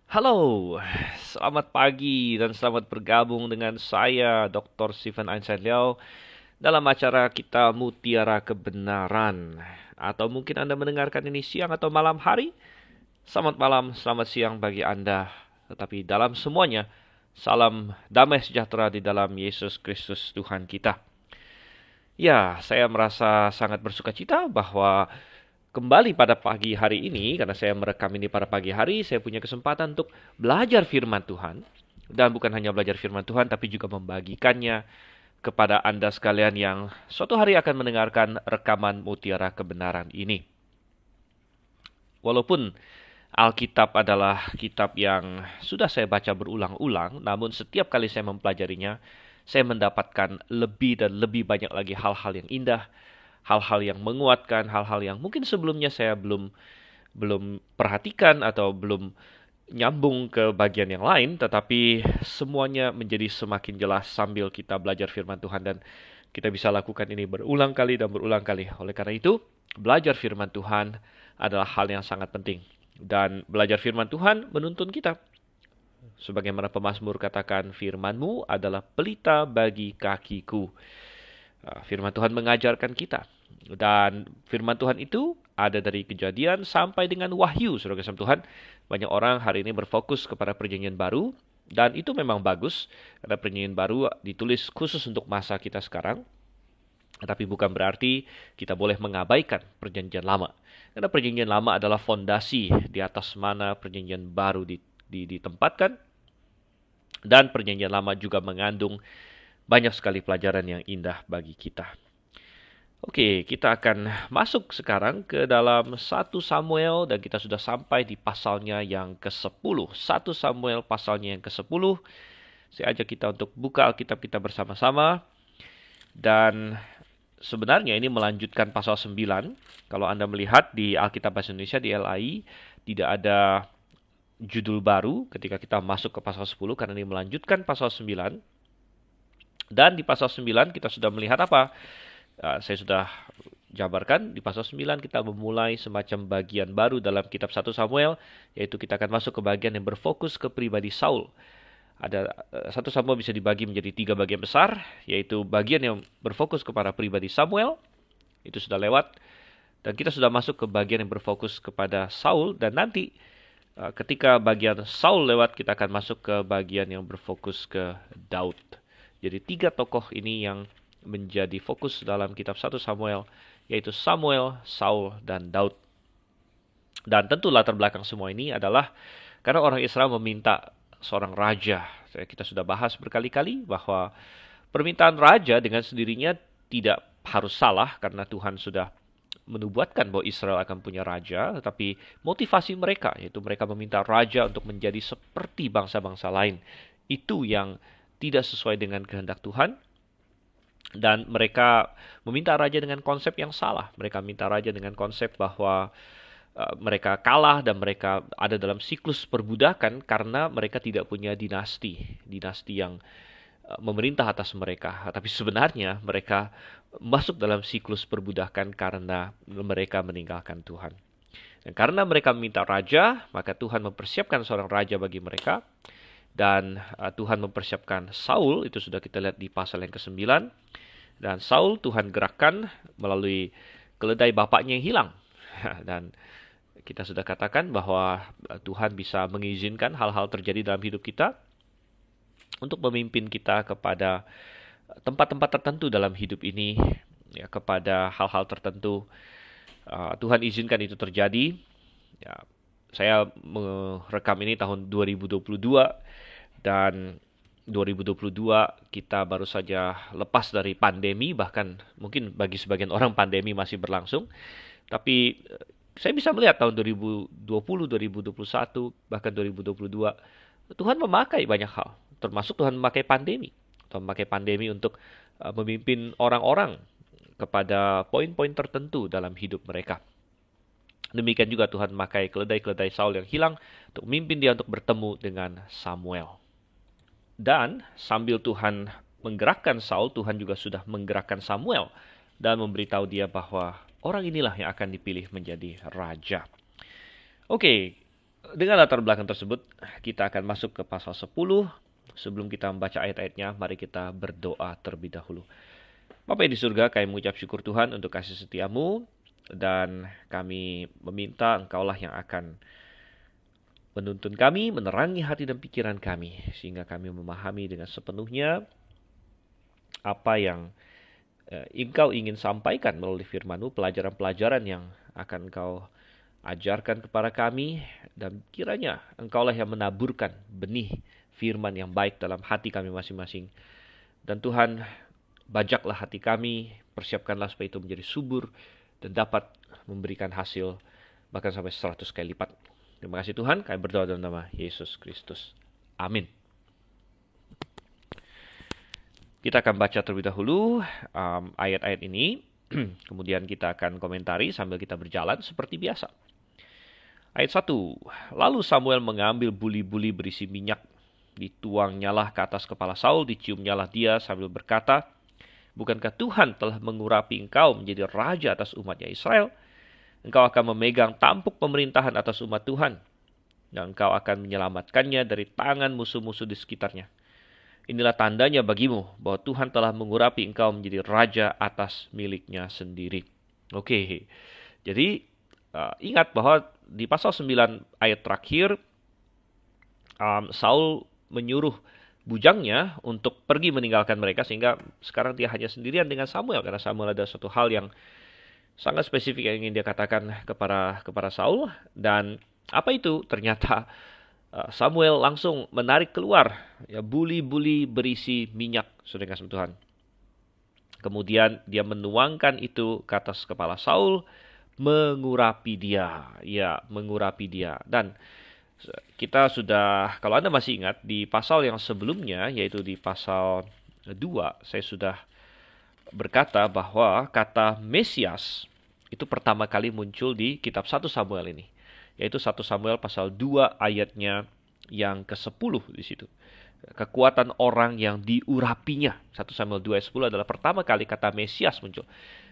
Halo, selamat pagi dan selamat bergabung dengan saya, Dr. Stephen Einstein Liao, dalam acara kita Mutiara Kebenaran. Atau mungkin Anda mendengarkan ini siang atau malam hari. Selamat malam, selamat siang bagi Anda. Tetapi dalam semuanya, salam damai sejahtera di dalam Yesus Kristus Tuhan kita. Ya, saya merasa sangat bersuka cita bahwa kembali pada pagi hari ini, karena saya merekam ini pada pagi hari, saya punya kesempatan untuk belajar firman Tuhan. Dan bukan hanya belajar firman Tuhan, tapi juga membagikannya kepada Anda sekalian yang suatu hari akan mendengarkan rekaman Mutiara Kebenaran ini. Walaupun Alkitab adalah kitab yang sudah saya baca berulang-ulang, namun setiap kali saya mempelajarinya, saya mendapatkan lebih dan lebih banyak lagi hal-hal yang indah, hal-hal yang menguatkan, hal-hal yang mungkin sebelumnya saya belum perhatikan atau belum nyambung ke bagian yang lain, tetapi semuanya menjadi semakin jelas sambil kita belajar firman Tuhan dan kita bisa lakukan ini berulang kali dan berulang kali. Oleh karena itu, belajar firman Tuhan adalah hal yang sangat penting. Dan belajar firman Tuhan menuntun kita. Sebagaimana pemazmur katakan, firman-Mu adalah pelita bagi kakiku. Firman Tuhan mengajarkan kita. Dan firman Tuhan itu ada dari Kejadian sampai dengan Wahyu, saudara kasih Tuhan. Banyak orang hari ini berfokus kepada perjanjian baru, dan itu memang bagus, karena perjanjian baru ditulis khusus untuk masa kita sekarang. Tetapi bukan berarti kita boleh mengabaikan perjanjian lama. Karena perjanjian lama adalah fondasi di atas mana perjanjian baru ditempatkan. Dan perjanjian lama juga mengandung banyak sekali pelajaran yang indah bagi kita. Oke, kita akan masuk sekarang ke dalam 1 Samuel dan kita sudah sampai di pasalnya yang ke-10. 1 Samuel pasalnya yang ke-10. Saya ajak kita untuk buka Alkitab kita bersama-sama. Dan sebenarnya ini melanjutkan pasal 9. Kalau Anda melihat di Alkitab Bahasa Indonesia di LAI, tidak ada judul baru ketika kita masuk ke pasal 10 karena ini melanjutkan pasal 9. Dan di pasal 9 kita sudah melihat apa? Saya sudah jabarkan di pasal 9 kita memulai semacam bagian baru dalam kitab 1 Samuel, yaitu kita akan masuk ke bagian yang berfokus ke pribadi Saul. Ada 1 Samuel bisa dibagi menjadi 3 bagian besar, yaitu bagian yang berfokus kepada pribadi Samuel, itu sudah lewat, dan kita sudah masuk ke bagian yang berfokus kepada Saul, dan nanti ketika bagian Saul lewat, kita akan masuk ke bagian yang berfokus ke Daud. Jadi 3 tokoh ini yang menjadi fokus dalam kitab 1 Samuel, yaitu Samuel, Saul, dan Daud. Dan tentu latar belakang semua ini adalah karena orang Israel meminta seorang raja. Kita sudah bahas berkali-kali bahwa permintaan raja dengan sendirinya tidak harus salah karena Tuhan sudah menubuatkan bahwa Israel akan punya raja, tetapi motivasi mereka, yaitu mereka meminta raja untuk menjadi seperti bangsa-bangsa lain. Itu yang tidak sesuai dengan kehendak Tuhan. Dan mereka meminta raja dengan konsep yang salah. Mereka minta raja dengan konsep bahwa mereka kalah dan mereka ada dalam siklus perbudakan karena mereka tidak punya dinasti yang memerintah atas mereka. Tapi sebenarnya mereka masuk dalam siklus perbudakan karena mereka meninggalkan Tuhan. Dan karena mereka meminta raja, maka Tuhan mempersiapkan seorang raja bagi mereka. Dan Tuhan mempersiapkan Saul, itu sudah kita lihat di pasal yang ke-9. Dan Saul Tuhan gerakkan melalui keledai bapaknya yang hilang. Dan kita sudah katakan bahwa Tuhan bisa mengizinkan hal-hal terjadi dalam hidup kita untuk memimpin kita kepada tempat-tempat tertentu dalam hidup ini, ya, kepada hal-hal tertentu. Tuhan izinkan itu terjadi. Ya, saya merekam ini tahun 2022 dan 2022 kita baru saja lepas dari pandemi, bahkan mungkin bagi sebagian orang pandemi masih berlangsung. Tapi saya bisa melihat tahun 2020, 2021, bahkan 2022, Tuhan memakai banyak hal, termasuk Tuhan memakai pandemi. Tuhan memakai pandemi untuk memimpin orang-orang kepada poin-poin tertentu dalam hidup mereka. Demikian juga Tuhan memakai keledai-keledai Saul yang hilang untuk memimpin dia untuk bertemu dengan Samuel. Dan sambil Tuhan menggerakkan Saul, Tuhan juga sudah menggerakkan Samuel dan memberitahu dia bahwa orang inilah yang akan dipilih menjadi raja. Oke, Dengan latar belakang tersebut, kita akan masuk ke pasal 10. Sebelum kita membaca ayat-ayatnya, mari kita berdoa terlebih dahulu. Bapa yang di surga, kami mengucap syukur Tuhan untuk kasih setiamu, dan kami meminta Engkaulah yang akan menuntun kami, menerangi hati dan pikiran kami, sehingga kami memahami dengan sepenuhnya apa yang Engkau ingin sampaikan melalui firman-Mu, pelajaran-pelajaran yang akan Engkau ajarkan kepada kami, dan kiranya Engkaulah yang menaburkan benih firman yang baik dalam hati kami masing-masing. Dan Tuhan, bajaklah hati kami, persiapkanlah supaya itu menjadi subur dan dapat memberikan hasil bahkan sampai 100 kali lipat. Terima kasih Tuhan, kami berdoa dalam nama Yesus Kristus. Amin. Kita akan baca terlebih dahulu ayat-ayat ini, kemudian kita akan komentari sambil kita berjalan seperti biasa. Ayat 1, lalu Samuel mengambil buli-buli berisi minyak, dituangnyalah ke atas kepala Saul, diciumnyalah dia sambil berkata, bukankah Tuhan telah mengurapi engkau menjadi raja atas umatnya Israel? Engkau akan memegang tampuk pemerintahan atas umat Tuhan, dan engkau akan menyelamatkannya dari tangan musuh-musuh di sekitarnya. Inilah tandanya bagimu bahwa Tuhan telah mengurapi engkau menjadi raja atas miliknya sendiri. Oke, jadi ingat bahwa di pasal 9 ayat terakhir, Saul menyuruh bujangnya untuk pergi meninggalkan mereka, sehingga sekarang dia hanya sendirian dengan Samuel, karena Samuel ada suatu hal yang sangat spesifik yang ingin dia katakan kepada Saul. Dan apa itu? Ternyata Samuel langsung menarik keluar buli-buli berisi minyak, saudara kasih Tuhan. Kemudian dia menuangkan itu ke atas kepala Saul, mengurapi dia. Ya, mengurapi dia. Dan kita sudah, kalau Anda masih ingat, di pasal yang sebelumnya, yaitu di pasal 2, saya sudah berkata bahwa kata Mesias itu pertama kali muncul di kitab 1 Samuel ini, yaitu 1 Samuel pasal 2 ayatnya yang ke-10 di situ. Kekuatan orang yang diurapinya. 1 Samuel 2 ayat 10 adalah pertama kali kata Mesias muncul.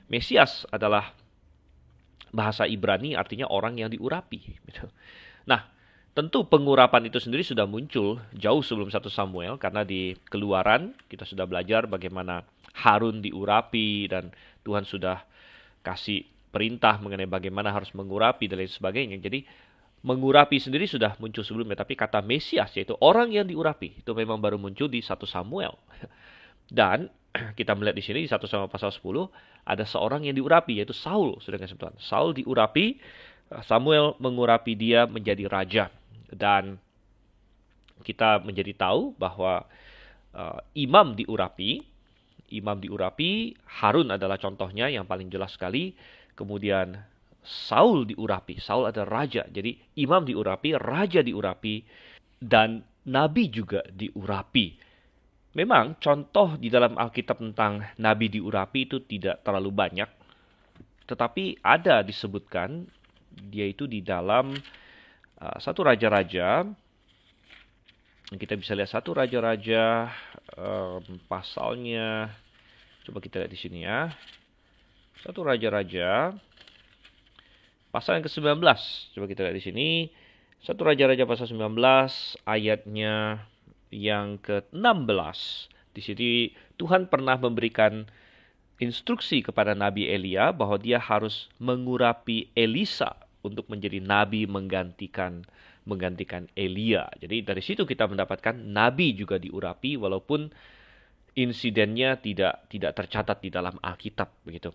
Mesias adalah bahasa Ibrani, artinya orang yang diurapi. Nah, tentu pengurapan itu sendiri sudah muncul jauh sebelum 1 Samuel, karena di Keluaran kita sudah belajar bagaimana Harun diurapi, dan Tuhan sudah kasih perintah mengenai bagaimana harus mengurapi dan lain sebagainya. Jadi mengurapi sendiri sudah muncul sebelumnya, tapi kata Mesias, yaitu orang yang diurapi, itu memang baru muncul di 1 Samuel. Dan kita melihat di sini di 1 Samuel pasal 10 ada seorang yang diurapi, yaitu Saul. Saul diurapi, Samuel mengurapi dia menjadi raja. Dan kita menjadi tahu bahwa imam diurapi, Harun adalah contohnya yang paling jelas sekali. Kemudian Saul diurapi, Saul adalah raja. Jadi imam diurapi, raja diurapi, dan nabi juga diurapi. Memang contoh di dalam Alkitab tentang nabi diurapi itu tidak terlalu banyak, tetapi ada disebutkan, yaitu di dalam satu raja-raja. Kita bisa lihat satu raja-raja pasalnya. Coba kita lihat di sini ya. Satu raja-raja pasal yang ke-19. Coba kita lihat di sini. Satu raja-raja pasal 19 ayatnya yang ke-16. Di sini Tuhan pernah memberikan instruksi kepada Nabi Elia bahwa dia harus mengurapi Elisa untuk menjadi nabi menggantikan Elia. Jadi dari situ kita mendapatkan nabi juga diurapi, walaupun insidennya tidak tercatat di dalam Alkitab begitu.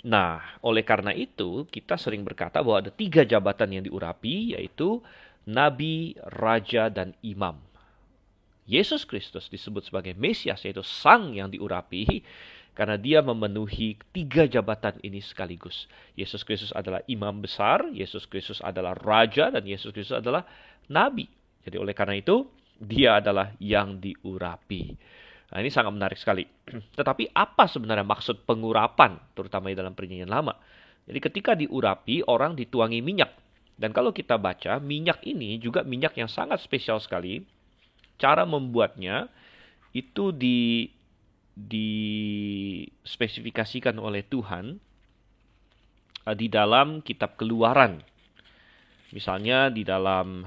Nah, oleh karena itu kita sering berkata bahwa ada 3 jabatan yang diurapi, yaitu nabi, raja, dan imam. Yesus Kristus disebut sebagai Mesias, yaitu sang yang diurapi, karena dia memenuhi 3 jabatan ini sekaligus. Yesus Kristus adalah imam besar, Yesus Kristus adalah raja, dan Yesus Kristus adalah nabi. Jadi oleh karena itu, dia adalah yang diurapi. Nah, ini sangat menarik sekali. Tetapi apa sebenarnya maksud pengurapan, terutama di dalam Perjanjian Lama? Jadi ketika diurapi, orang dituangi minyak. Dan kalau kita baca, minyak ini juga minyak yang sangat spesial sekali. Cara membuatnya itu dispesifikasikan oleh Tuhan di dalam kitab Keluaran. Misalnya di dalam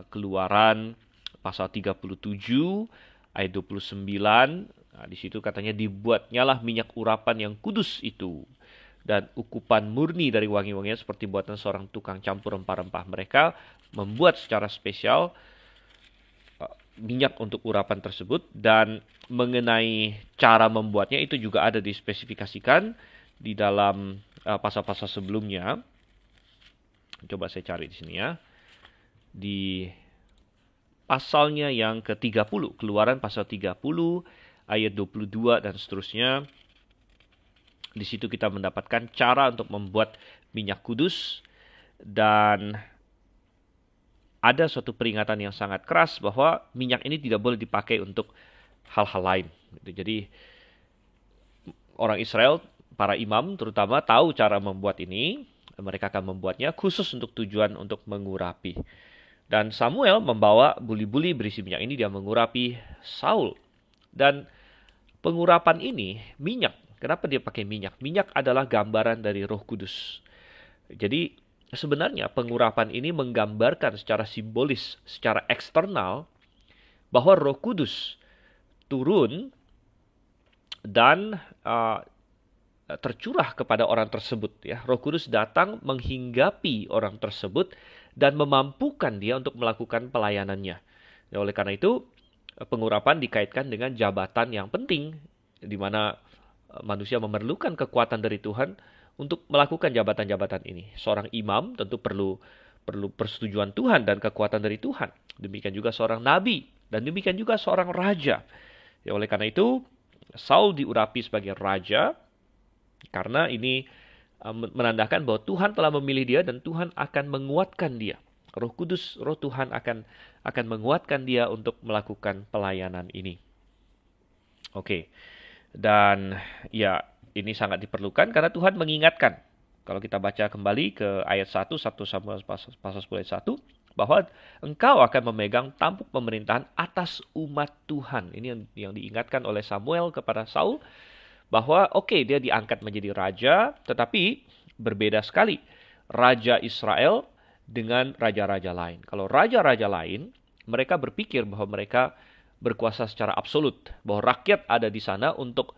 Keluaran pasal 37 ayat 29, nah, di situ katanya dibuatnyalah minyak urapan yang kudus itu dan ukupan murni dari wangi-wangian seperti buatan seorang tukang campur rempah-rempah. Mereka membuat secara spesial minyak untuk urapan tersebut, dan mengenai cara membuatnya itu juga ada dispesifikasikan di dalam pasal-pasal sebelumnya. Coba saya cari di sini ya. Di pasalnya yang ke-30, Keluaran pasal 30 ayat 22 dan seterusnya. Di situ kita mendapatkan cara untuk membuat minyak kudus, dan ada suatu peringatan yang sangat keras bahwa minyak ini tidak boleh dipakai untuk hal-hal lain. Jadi orang Israel, para imam terutama, tahu cara membuat ini. Mereka akan membuatnya khusus untuk tujuan untuk mengurapi. Dan Samuel membawa buli-buli berisi minyak ini, dia mengurapi Saul. Dan pengurapan ini minyak. Kenapa dia pakai minyak? Minyak adalah gambaran dari Roh Kudus. Jadi sebenarnya pengurapan ini menggambarkan secara simbolis, secara eksternal, bahwa Roh Kudus turun dan tercurah kepada orang tersebut. Ya, Roh Kudus datang menghinggapi orang tersebut dan memampukan dia untuk melakukan pelayanannya. Ya, oleh karena itu, pengurapan dikaitkan dengan jabatan yang penting, di mana manusia memerlukan kekuatan dari Tuhan untuk melakukan jabatan-jabatan ini. Seorang imam tentu perlu persetujuan Tuhan dan kekuatan dari Tuhan. Demikian juga seorang nabi, dan demikian juga seorang raja. Ya, oleh karena itu, Saul diurapi sebagai raja, karena ini menandakan bahwa Tuhan telah memilih dia dan Tuhan akan menguatkan dia. Roh Kudus, Roh Tuhan akan menguatkan dia untuk melakukan pelayanan ini. Oke. Dan ya, ini sangat diperlukan karena Tuhan mengingatkan. Kalau kita baca kembali ke ayat 1 Samuel pasal 10 ayat 1, bahwa engkau akan memegang tampuk pemerintahan atas umat Tuhan. Ini yang diingatkan oleh Samuel kepada Saul, bahwa dia diangkat menjadi raja, tetapi berbeda sekali raja Israel dengan raja-raja lain. Kalau raja-raja lain, mereka berpikir bahwa mereka berkuasa secara absolut, bahwa rakyat ada di sana untuk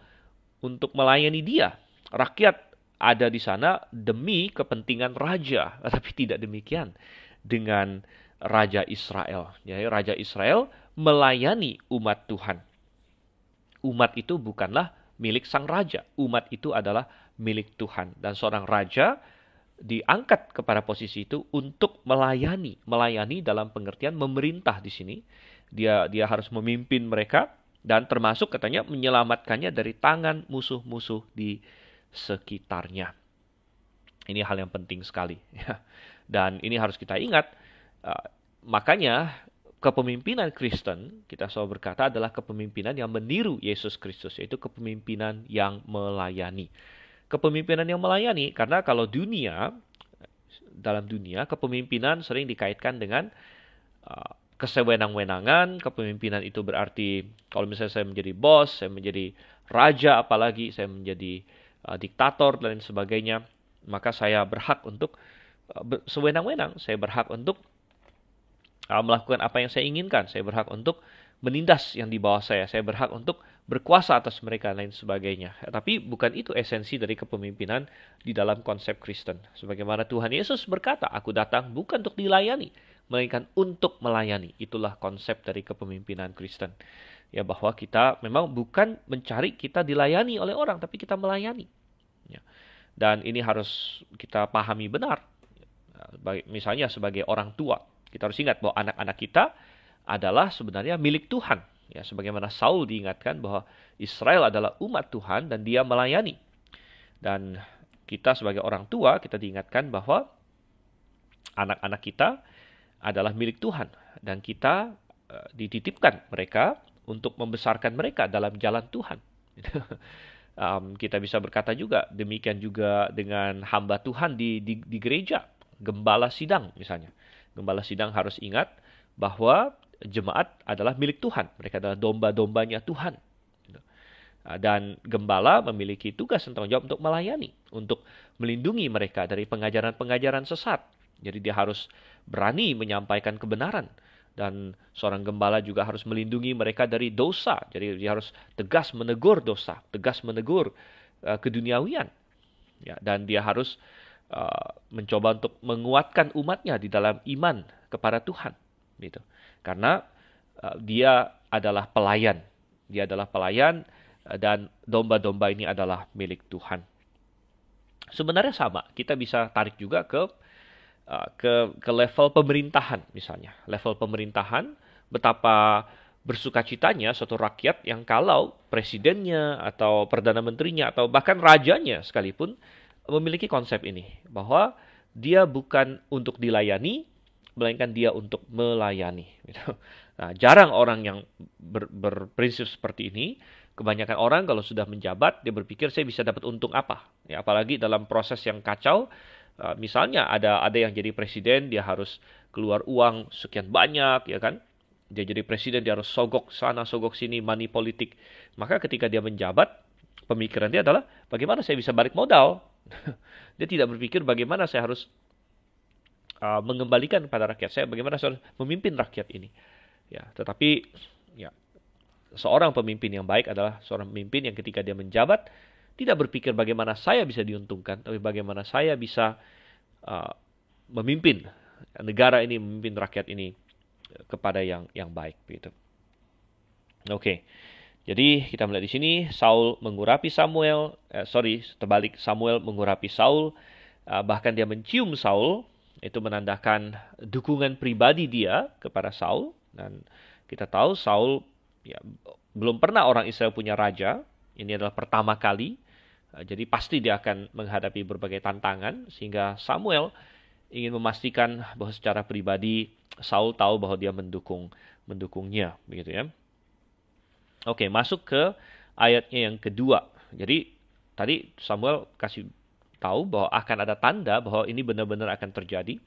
melayani dia. Rakyat ada di sana demi kepentingan raja, tapi tidak demikian dengan raja Israel. Jadi raja Israel melayani umat Tuhan. Umat itu bukanlah milik sang raja. Umat itu adalah milik Tuhan. Dan seorang raja diangkat kepada posisi itu untuk melayani. Melayani dalam pengertian memerintah di sini. Dia harus memimpin mereka, dan termasuk katanya menyelamatkannya dari tangan musuh-musuh di sekitarnya. Ini hal yang penting sekali. Dan ini harus kita ingat. Makanya kepemimpinan Kristen, kita selalu berkata, adalah kepemimpinan yang meniru Yesus Kristus, yaitu kepemimpinan yang melayani. Kepemimpinan yang melayani, karena kalau dalam dunia, kepemimpinan sering dikaitkan dengan kesewenang-wenangan. Kepemimpinan itu berarti, kalau misalnya saya menjadi bos, saya menjadi raja, apalagi saya menjadi diktator dan sebagainya, maka saya berhak untuk sewenang-wenang. Saya berhak untuk melakukan apa yang saya inginkan. Saya berhak untuk menindas yang di bawah saya. Saya berhak untuk berkuasa atas mereka dan lain sebagainya. Tapi bukan itu esensi dari kepemimpinan di dalam konsep Kristen. Sebagaimana Tuhan Yesus berkata, aku datang bukan untuk dilayani, melainkan untuk melayani. Itulah konsep dari kepemimpinan Kristen. Ya, bahwa kita memang bukan mencari kita dilayani oleh orang, tapi kita melayani. Ya. Dan ini harus kita pahami benar. Misalnya sebagai orang tua, kita harus ingat bahwa anak-anak kita adalah sebenarnya milik Tuhan. Ya, sebagaimana Saul diingatkan bahwa Israel adalah umat Tuhan dan dia melayani. Dan kita sebagai orang tua, kita diingatkan bahwa anak-anak kita adalah milik Tuhan. Dan kita dititipkan mereka untuk membesarkan mereka dalam jalan Tuhan. Kita bisa berkata juga, demikian juga dengan hamba Tuhan di gereja. Gembala sidang misalnya. Gembala sidang harus ingat bahwa jemaat adalah milik Tuhan. Mereka adalah domba-dombanya Tuhan. Dan gembala memiliki tugas dan tanggung jawab untuk melayani, untuk melindungi mereka dari pengajaran-pengajaran sesat. Jadi dia harus berani menyampaikan kebenaran. Dan seorang gembala juga harus melindungi mereka dari dosa. Jadi dia harus tegas menegur dosa, tegas menegur keduniawian. Ya, dan dia harus mencoba untuk menguatkan umatnya di dalam iman kepada Tuhan. Gitu. Karena dia adalah pelayan. Dia adalah pelayan dan domba-domba ini adalah milik Tuhan. Sebenarnya sama, kita bisa tarik juga ke level pemerintahan misalnya. Level pemerintahan, betapa bersukacitanya suatu rakyat yang kalau presidennya atau perdana menterinya atau bahkan rajanya sekalipun memiliki konsep ini, bahwa dia bukan untuk dilayani, melainkan dia untuk melayani. Nah, jarang orang yang berprinsip seperti ini. Kebanyakan orang kalau sudah menjabat, dia berpikir saya bisa dapat untung apa. Ya, apalagi dalam proses yang kacau. Misalnya ada yang jadi presiden, dia harus keluar uang sekian banyak, ya kan? Dia jadi presiden, dia harus sogok sana, sogok sini, money politik. Maka ketika dia menjabat, pemikiran dia adalah bagaimana saya bisa balik modal. Dia tidak berpikir bagaimana saya harus mengembalikan kepada rakyat saya, bagaimana saya harus memimpin rakyat ini. Ya, tetapi ya, seorang pemimpin yang baik adalah seorang pemimpin yang ketika dia menjabat tidak berpikir bagaimana saya bisa diuntungkan, tapi bagaimana saya bisa memimpin negara ini, memimpin rakyat ini kepada yang baik. Gitu. Oke, jadi kita melihat di sini Saul mengurapi Samuel, Samuel mengurapi Saul, bahkan dia mencium Saul, itu menandakan dukungan pribadi dia kepada Saul. Dan kita tahu Saul ya, belum pernah orang Israel punya raja, ini adalah pertama kali. Jadi pasti dia akan menghadapi berbagai tantangan, sehingga Samuel ingin memastikan bahwa secara pribadi Saul tahu bahwa dia mendukungnya, begitu ya. Oke, masuk ke ayatnya yang kedua. Jadi tadi Samuel kasih tahu bahwa akan ada tanda bahwa ini benar-benar akan terjadi.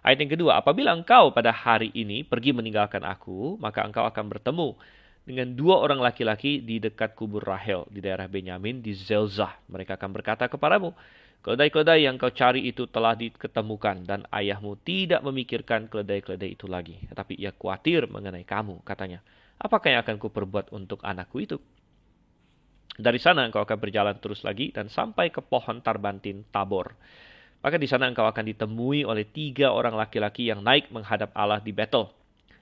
Ayat yang kedua, apabila engkau pada hari ini pergi meninggalkan aku, maka engkau akan bertemu dengan 2 orang laki-laki di dekat kubur Rahel di daerah Benyamin di Zelzah. Mereka akan berkata kepadamu, keledai-keledai yang kau cari itu telah diketemukan, dan ayahmu tidak memikirkan keledai-keledai itu lagi, tetapi ia khawatir mengenai kamu. Katanya, apakah yang akan kuperbuat untuk anakku itu? Dari sana engkau akan berjalan terus lagi dan sampai ke pohon tarbantin Tabor. Maka di sana engkau akan ditemui oleh 3 orang laki-laki yang naik menghadap Allah di Betel.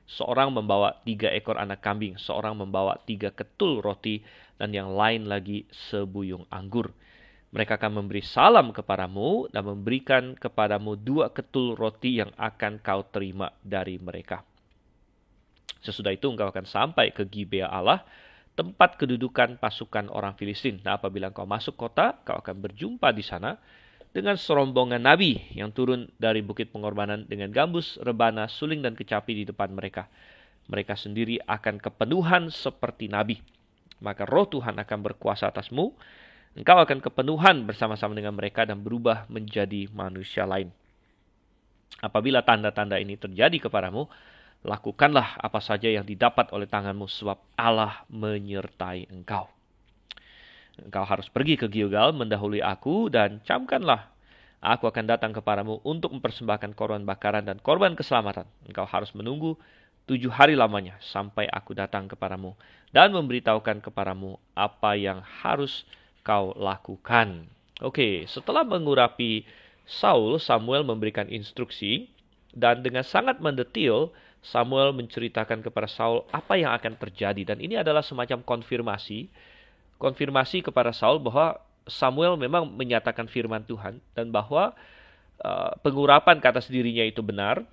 Seorang membawa 3 ekor anak kambing, seorang membawa 3 ketul roti, dan yang lain lagi sebuyung anggur. Mereka akan memberi salam kepadamu dan memberikan kepadamu 2 ketul roti yang akan kau terima dari mereka. Sesudah itu engkau akan sampai ke Gibea Allah, tempat kedudukan pasukan orang Filistin. Nah, apabila engkau masuk kota, kau akan berjumpa di sana dengan serombongan nabi yang turun dari bukit pengorbanan dengan gambus, rebana, suling, dan kecapi di depan mereka. Mereka sendiri akan kepenuhan seperti nabi. Maka roh Tuhan akan berkuasa atasmu. Engkau akan kepenuhan bersama-sama dengan mereka dan berubah menjadi manusia lain. Apabila tanda-tanda ini terjadi kepadamu, lakukanlah apa saja yang didapat oleh tanganmu, sebab Allah menyertai engkau. Engkau harus pergi ke Gilgal mendahului aku dan camkanlah. Aku akan datang kepadamu untuk mempersembahkan korban bakaran dan korban keselamatan. Engkau harus menunggu 7 hari lamanya sampai aku datang kepadamu dan memberitahukan kepadamu apa yang harus kau lakukan. Oke, setelah mengurapi Saul, Samuel memberikan instruksi dan dengan sangat mendetil Samuel menceritakan kepada Saul apa yang akan terjadi. Dan ini adalah semacam konfirmasi kepada Saul bahwa Samuel memang menyatakan firman Tuhan dan bahwa pengurapan ke atas dirinya itu benar,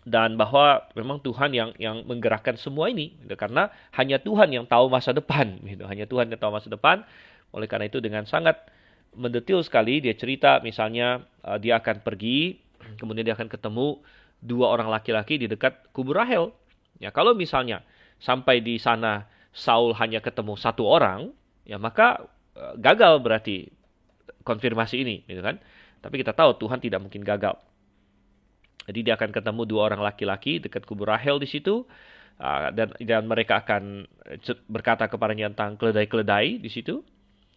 dan bahwa memang Tuhan yang menggerakkan semua ini, gitu. Karena hanya Tuhan yang tahu masa depan, gitu. Hanya Tuhan yang tahu masa depan. Oleh karena itu dengan sangat mendetil sekali dia cerita, misalnya dia akan pergi, kemudian dia akan ketemu 2 orang laki-laki di dekat kubur Rahel. Ya, kalau misalnya sampai di sana Saul hanya ketemu 1 orang, ya maka gagal berarti konfirmasi ini, gitu kan? Tapi kita tahu Tuhan tidak mungkin gagal. Jadi dia akan ketemu 2 orang laki-laki dekat kubur Rahel di situ, dan mereka akan berkata kepadanya tentang keledai-keledai di situ,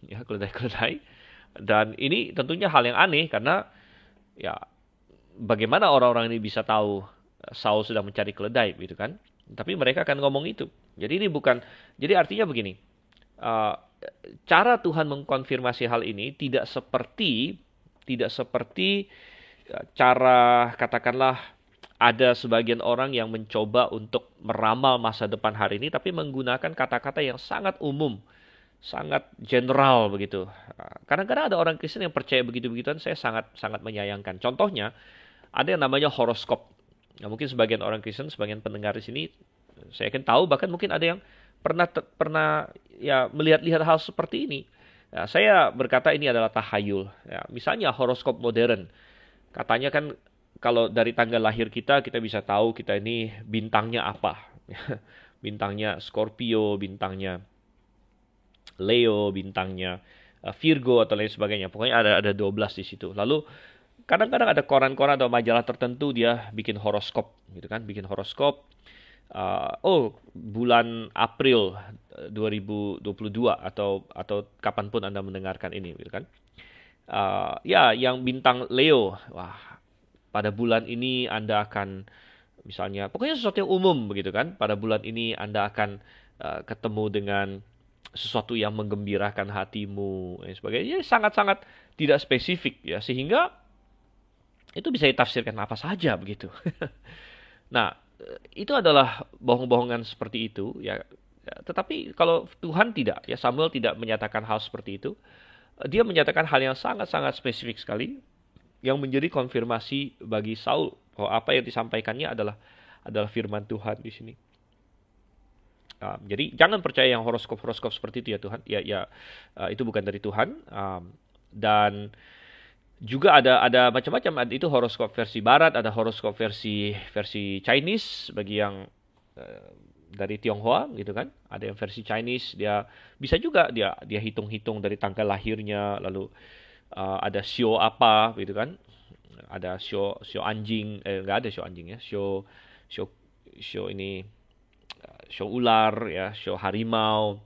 ya keledai-keledai. Dan ini tentunya hal yang aneh karena ya bagaimana orang-orang ini bisa tahu Saul sedang mencari keledai, gitu kan? Tapi mereka akan ngomong itu. Jadi ini bukan, jadi artinya begini, uh, cara Tuhan mengkonfirmasi hal ini tidak seperti cara katakanlah ada sebagian orang yang mencoba untuk meramal masa depan hari ini, tapi menggunakan kata-kata yang sangat umum, sangat general begitu. Kadang-kadang ada orang Kristen yang percaya begitu-begituan, saya sangat sangat menyayangkan. Contohnya, ada yang namanya horoskop. Nah, mungkin sebagian orang Kristen, sebagian pendengar di sini, saya yakin tahu, bahkan mungkin ada yang pernah ya melihat-lihat hal seperti ini. Ya, saya berkata ini adalah tahayul. Ya, misalnya horoskop modern, katanya kan kalau dari tanggal lahir kita, kita bisa tahu kita ini bintangnya apa. Bintangnya Scorpio, bintangnya Leo, bintangnya Virgo atau lain sebagainya. Pokoknya ada 12 di situ. Lalu kadang-kadang ada koran-koran atau majalah tertentu dia bikin horoskop, gitu kan? Bikin horoskop. Bulan April 2022 atau kapanpun Anda mendengarkan ini, gitu kan? Ya, yang bintang Leo, wah, pada bulan ini Anda akan misalnya, pokoknya sesuatu yang umum begitu kan. Pada bulan ini Anda akan ketemu dengan sesuatu yang menggembirakan hatimu dan sebagainya. Sangat-sangat tidak spesifik ya, sehingga itu bisa ditafsirkan apa saja begitu. Nah, itu adalah bohong-bohongan seperti itu ya. Tetapi kalau Tuhan tidak, ya Samuel tidak menyatakan hal seperti itu. Dia menyatakan hal yang sangat-sangat spesifik sekali yang menjadi konfirmasi bagi Saul bahwa apa yang disampaikannya adalah firman Tuhan di sini. Jadi jangan percaya yang horoskop-horoskop seperti itu ya Tuhan. Itu bukan dari Tuhan. Dan juga ada macam-macam. Itu horoskop versi Barat, ada horoskop versi Chinese bagi yang dari Tionghoa gitu kan. Ada yang versi Chinese, dia bisa juga dia hitung-hitung dari tanggal lahirnya, lalu ada show apa gitu kan. Ada show anjing, nggak ada show anjing ya. Show ini show ular ya, show harimau,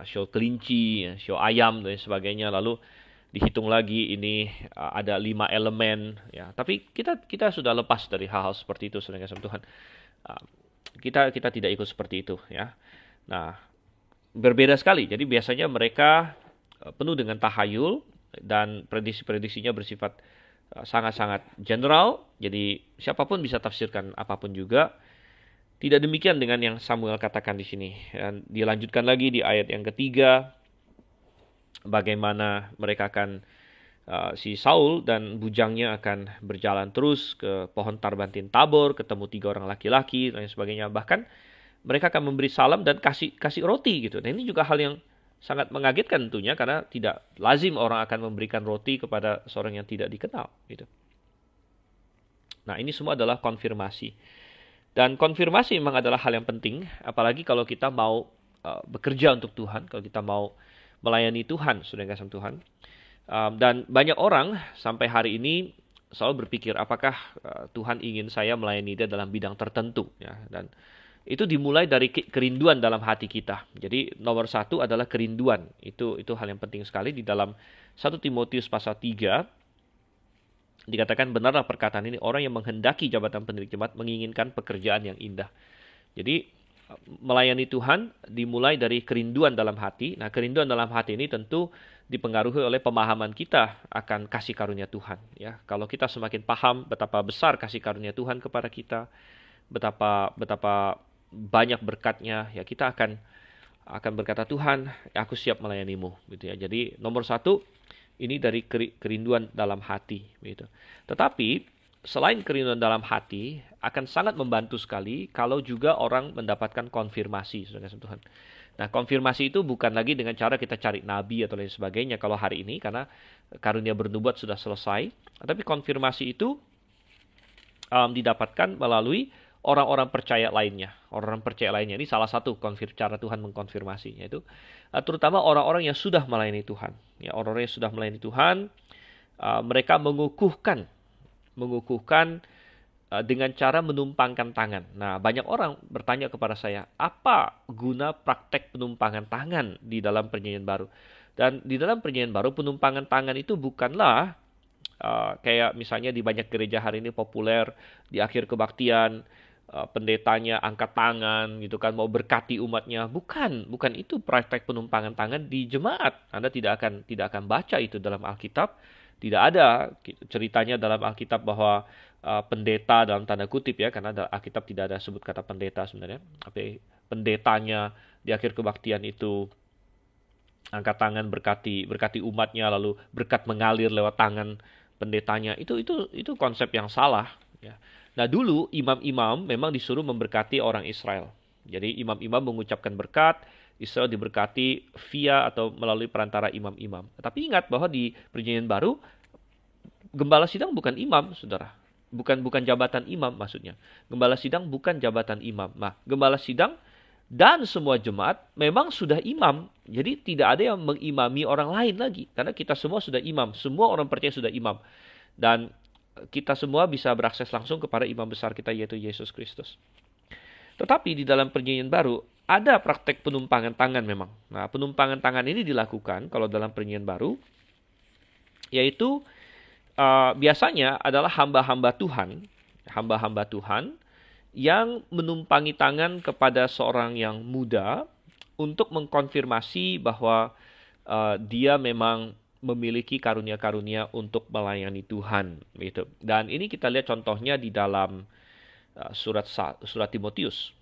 show kelinci, show ayam dan sebagainya. Lalu dihitung lagi ini ada 5 elemen ya. Tapi kita sudah lepas dari hal-hal seperti itu sedangkan sama Tuhan. Kita tidak ikut seperti itu ya. Nah, berbeda sekali. Jadi biasanya mereka penuh dengan tahayul dan prediksi-prediksinya bersifat sangat-sangat general. Jadi siapapun bisa tafsirkan apapun juga. Tidak demikian dengan yang Samuel katakan di sini. Dan dilanjutkan lagi di ayat yang ketiga, bagaimana mereka akan si Saul dan bujangnya akan berjalan terus ke pohon Tarbantin Tabor, ketemu 3 orang laki-laki dan sebagainya. Bahkan mereka akan memberi salam dan kasih roti gitu. Dan ini juga hal yang sangat mengagetkan tentunya, karena tidak lazim orang akan memberikan roti kepada seorang yang tidak dikenal gitu. Nah, ini semua adalah konfirmasi. Dan konfirmasi memang adalah hal yang penting, apalagi kalau kita mau bekerja untuk Tuhan, kalau kita mau melayani Tuhan, saudara kasih Tuhan. Dan banyak orang sampai hari ini selalu berpikir, apakah Tuhan ingin saya melayani dia dalam bidang tertentu, ya? Dan itu dimulai dari kerinduan dalam hati kita. Jadi nomor 1 adalah kerinduan. Itu hal yang penting sekali. Di dalam 1 Timotius pasal 3 dikatakan, benarlah perkataan ini, orang yang menghendaki jabatan pendiri jemaat menginginkan pekerjaan yang indah. Jadi melayani Tuhan dimulai dari kerinduan dalam hati. Nah, kerinduan dalam hati ini tentu dipengaruhi oleh pemahaman kita akan kasih karunia Tuhan. Ya, kalau kita semakin paham betapa besar kasih karunia Tuhan kepada kita, betapa banyak berkatnya, ya kita akan berkata, Tuhan, aku siap melayanimu, gitu ya. Jadi nomor 1 ini dari kerinduan dalam hati, gitu. Tetapi selain kerinduan dalam hati, akan sangat membantu sekali kalau juga orang mendapatkan konfirmasi, saudara Tuhan. Nah, konfirmasi itu bukan lagi dengan cara kita cari nabi atau lain sebagainya kalau hari ini, karena karunia bernubuat sudah selesai. Tapi konfirmasi itu didapatkan melalui orang-orang percaya lainnya. Orang-orang percaya lainnya ini salah satu cara Tuhan mengkonfirmasinya itu, terutama orang-orang yang sudah melayani Tuhan. Ya, orang-orang yang sudah melayani Tuhan, mereka mengukuhkan dengan cara menumpangkan tangan. Nah, banyak orang bertanya kepada saya, apa guna praktek penumpangan tangan di dalam perjanjian baru? Dan di dalam perjanjian baru, penumpangan tangan itu bukanlah Kayak misalnya di banyak gereja hari ini populer di akhir kebaktian, pendetanya angkat tangan gitu kan, mau berkati umatnya. Bukan itu praktek penumpangan tangan di jemaat. Anda tidak akan baca itu dalam Alkitab. Tidak ada ceritanya dalam Alkitab bahwa pendeta dalam tanda kutip ya, karena Alkitab tidak ada sebut kata pendeta sebenarnya. Tapi pendetanya di akhir kebaktian itu angkat tangan berkati umatnya, lalu berkat mengalir lewat tangan pendetanya. Itu konsep yang salah ya. Nah, dulu imam-imam memang disuruh memberkati orang Israel. Jadi imam-imam mengucapkan berkat, Israel diberkati via atau melalui perantara imam-imam. Tapi ingat bahwa di Perjanjian Baru gembala sidang bukan imam, Saudara. Bukan jabatan imam maksudnya. Gembala sidang bukan jabatan imam. Nah, gembala sidang dan semua jemaat memang sudah imam. Jadi tidak ada yang mengimami orang lain lagi. Karena kita semua sudah imam. Semua orang percaya sudah imam. Dan kita semua bisa berakses langsung kepada imam besar kita, yaitu Yesus Kristus. Tetapi di dalam Perjanjian Baru ada praktek penumpangan tangan memang. Nah, penumpangan tangan ini dilakukan kalau dalam Perjanjian Baru, yaitu biasanya adalah hamba-hamba Tuhan yang menumpangi tangan kepada seorang yang muda untuk mengkonfirmasi bahwa dia memang memiliki karunia-karunia untuk melayani Tuhan, gitu. Dan ini kita lihat contohnya di dalam surat Timotius.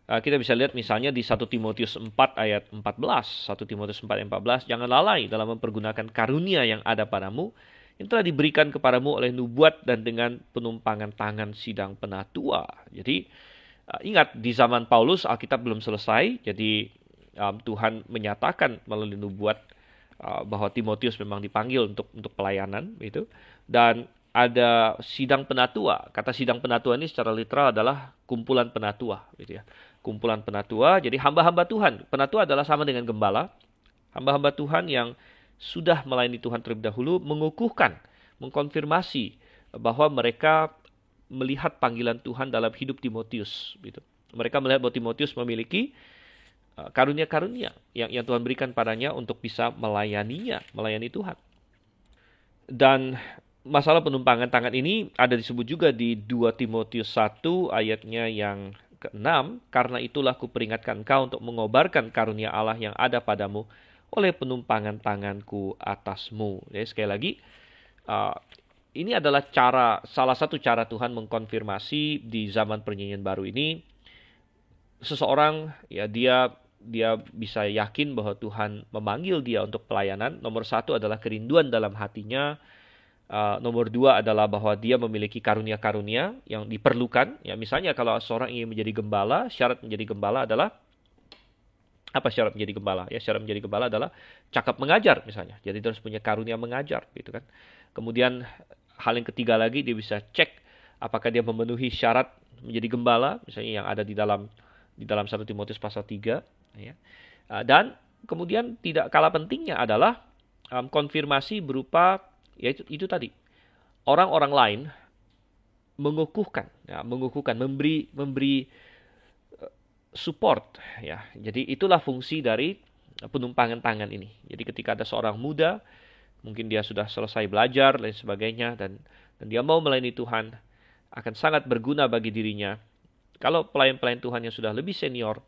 Kita bisa lihat misalnya di 1 Timotius 4 ayat 14. 1 Timotius 4 ayat 14, jangan lalai dalam mempergunakan karunia yang ada padamu, yang telah diberikan kepadamu oleh nubuat dan dengan penumpangan tangan sidang penatua. Jadi ingat, di zaman Paulus Alkitab belum selesai. Jadi Tuhan menyatakan melalui nubuat bahwa Timotius memang dipanggil untuk pelayanan itu. Dan ada sidang penatua. Kata sidang penatua ini secara literal adalah kumpulan penatua, gitu ya. Kumpulan penatua. Jadi hamba-hamba Tuhan. Penatua adalah sama dengan gembala. Hamba-hamba Tuhan yang sudah melayani Tuhan terlebih dahulu mengukuhkan, mengkonfirmasi bahwa mereka melihat panggilan Tuhan dalam hidup Timotius. Gitu. Mereka melihat bahwa Timotius memiliki karunia-karunia yang Tuhan berikan padanya untuk bisa melayani Tuhan. Dan masalah penumpangan tangan ini ada disebut juga di 2 Timotius 1 ayatnya yang ke-6. Karena itulah kuperingatkan engkau untuk mengobarkan karunia Allah yang ada padamu oleh penumpangan tanganku atasmu. Jadi sekali lagi, ini adalah salah satu cara Tuhan mengkonfirmasi di zaman Perjanjian Baru ini. Seseorang ya dia bisa yakin bahwa Tuhan memanggil dia untuk pelayanan. Nomor satu adalah kerinduan dalam hatinya. Nomor dua adalah bahwa dia memiliki karunia-karunia yang diperlukan. Ya, misalnya kalau seorang ingin menjadi gembala, syarat menjadi gembala adalah apa syarat menjadi gembala? Ya, syarat menjadi gembala adalah cakap mengajar misalnya. Jadi dia harus punya karunia mengajar, gitu kan. Kemudian hal yang ketiga lagi, dia bisa cek apakah dia memenuhi syarat menjadi gembala, misalnya yang ada di dalam 1 Timotius pasal 3, ya. Dan kemudian tidak kalah pentingnya adalah konfirmasi berupa yaitu itu tadi. Orang-orang lain mengukuhkan, memberi support, ya. Jadi itulah fungsi dari penumpangan tangan ini. Jadi ketika ada seorang muda, mungkin dia sudah selesai belajar dan sebagainya, dan dia mau melayani Tuhan, akan sangat berguna bagi dirinya kalau pelayan-pelayan Tuhan yang sudah lebih senior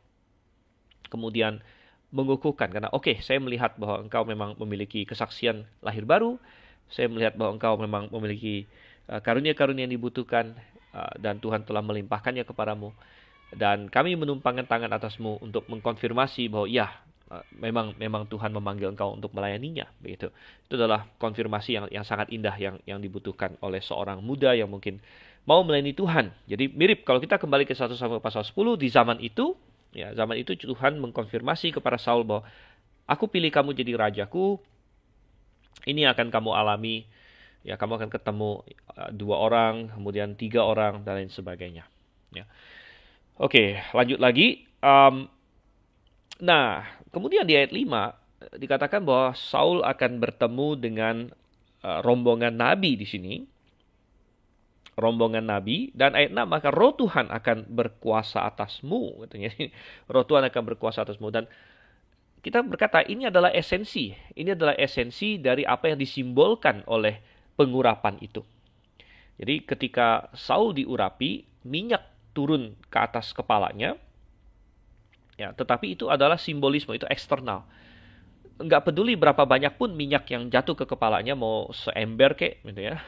kemudian mengukuhkan, karena saya melihat bahwa engkau memang memiliki kesaksian lahir baru, saya melihat bahwa engkau memang memiliki karunia-karunia yang dibutuhkan, dan Tuhan telah melimpahkannya kepadamu. Dan kami menumpangkan tangan atasmu untuk mengkonfirmasi bahwa ya, memang Tuhan memanggil engkau untuk melayaninya, begitu. Itu adalah konfirmasi yang sangat indah yang dibutuhkan oleh seorang muda yang mungkin mau melayani Tuhan. Jadi mirip kalau kita kembali ke 1 Samuel pasal 10, di zaman itu Tuhan mengkonfirmasi kepada Saul bahwa aku pilih kamu jadi rajaku. Ini akan kamu alami, ya, kamu akan ketemu 2 orang, kemudian 3 orang dan lain sebagainya, ya. Oke, lanjut lagi. Nah, kemudian di ayat 5 dikatakan bahwa Saul akan bertemu dengan rombongan nabi di sini. Rombongan nabi, dan ayat 6, maka roh Tuhan akan berkuasa atasmu, katanya. Roh Tuhan akan berkuasa atasmu. Dan kita berkata ini adalah esensi. Ini adalah esensi dari apa yang disimbolkan oleh pengurapan itu. Jadi ketika Saul diurapi, minyak turun ke atas kepalanya, ya, tetapi itu adalah simbolisme, itu eksternal. Nggak peduli berapa banyak pun minyak yang jatuh ke kepalanya, mau seember kek, gitu ya.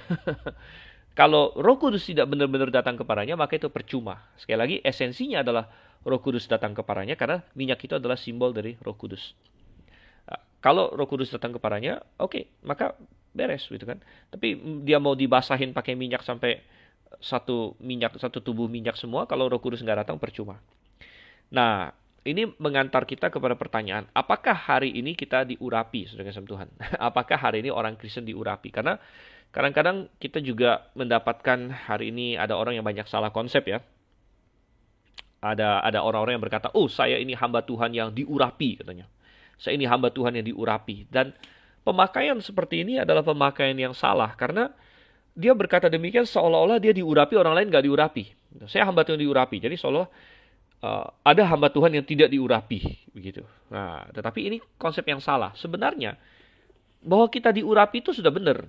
Kalau Roh Kudus tidak benar-benar datang kepadanya, maka itu percuma. Sekali lagi, esensinya adalah Roh Kudus datang kepadanya, karena minyak itu adalah simbol dari Roh Kudus. Nah, kalau Roh Kudus datang kepadanya, oke, maka beres, gitu kan. Tapi dia mau dibasahin pakai minyak sampai satu tubuh minyak semua, kalau Roh Kudus nggak datang, percuma. Nah, ini mengantar kita kepada pertanyaan, apakah hari ini kita diurapi, saudara kasih Tuhan? Apakah hari ini orang Kristen diurapi? Karena kadang-kadang kita juga mendapatkan hari ini ada orang yang banyak salah konsep ya. Ada orang-orang yang berkata, oh saya ini hamba Tuhan yang diurapi katanya. Saya ini hamba Tuhan yang diurapi. Dan pemakaian seperti ini adalah pemakaian yang salah. Karena dia berkata demikian seolah-olah dia diurapi, orang lain gak diurapi. Saya hamba Tuhan diurapi. Jadi seolah ada hamba Tuhan yang tidak diurapi. Begitu. Nah, tetapi ini konsep yang salah. Sebenarnya, bahwa kita diurapi itu sudah benar.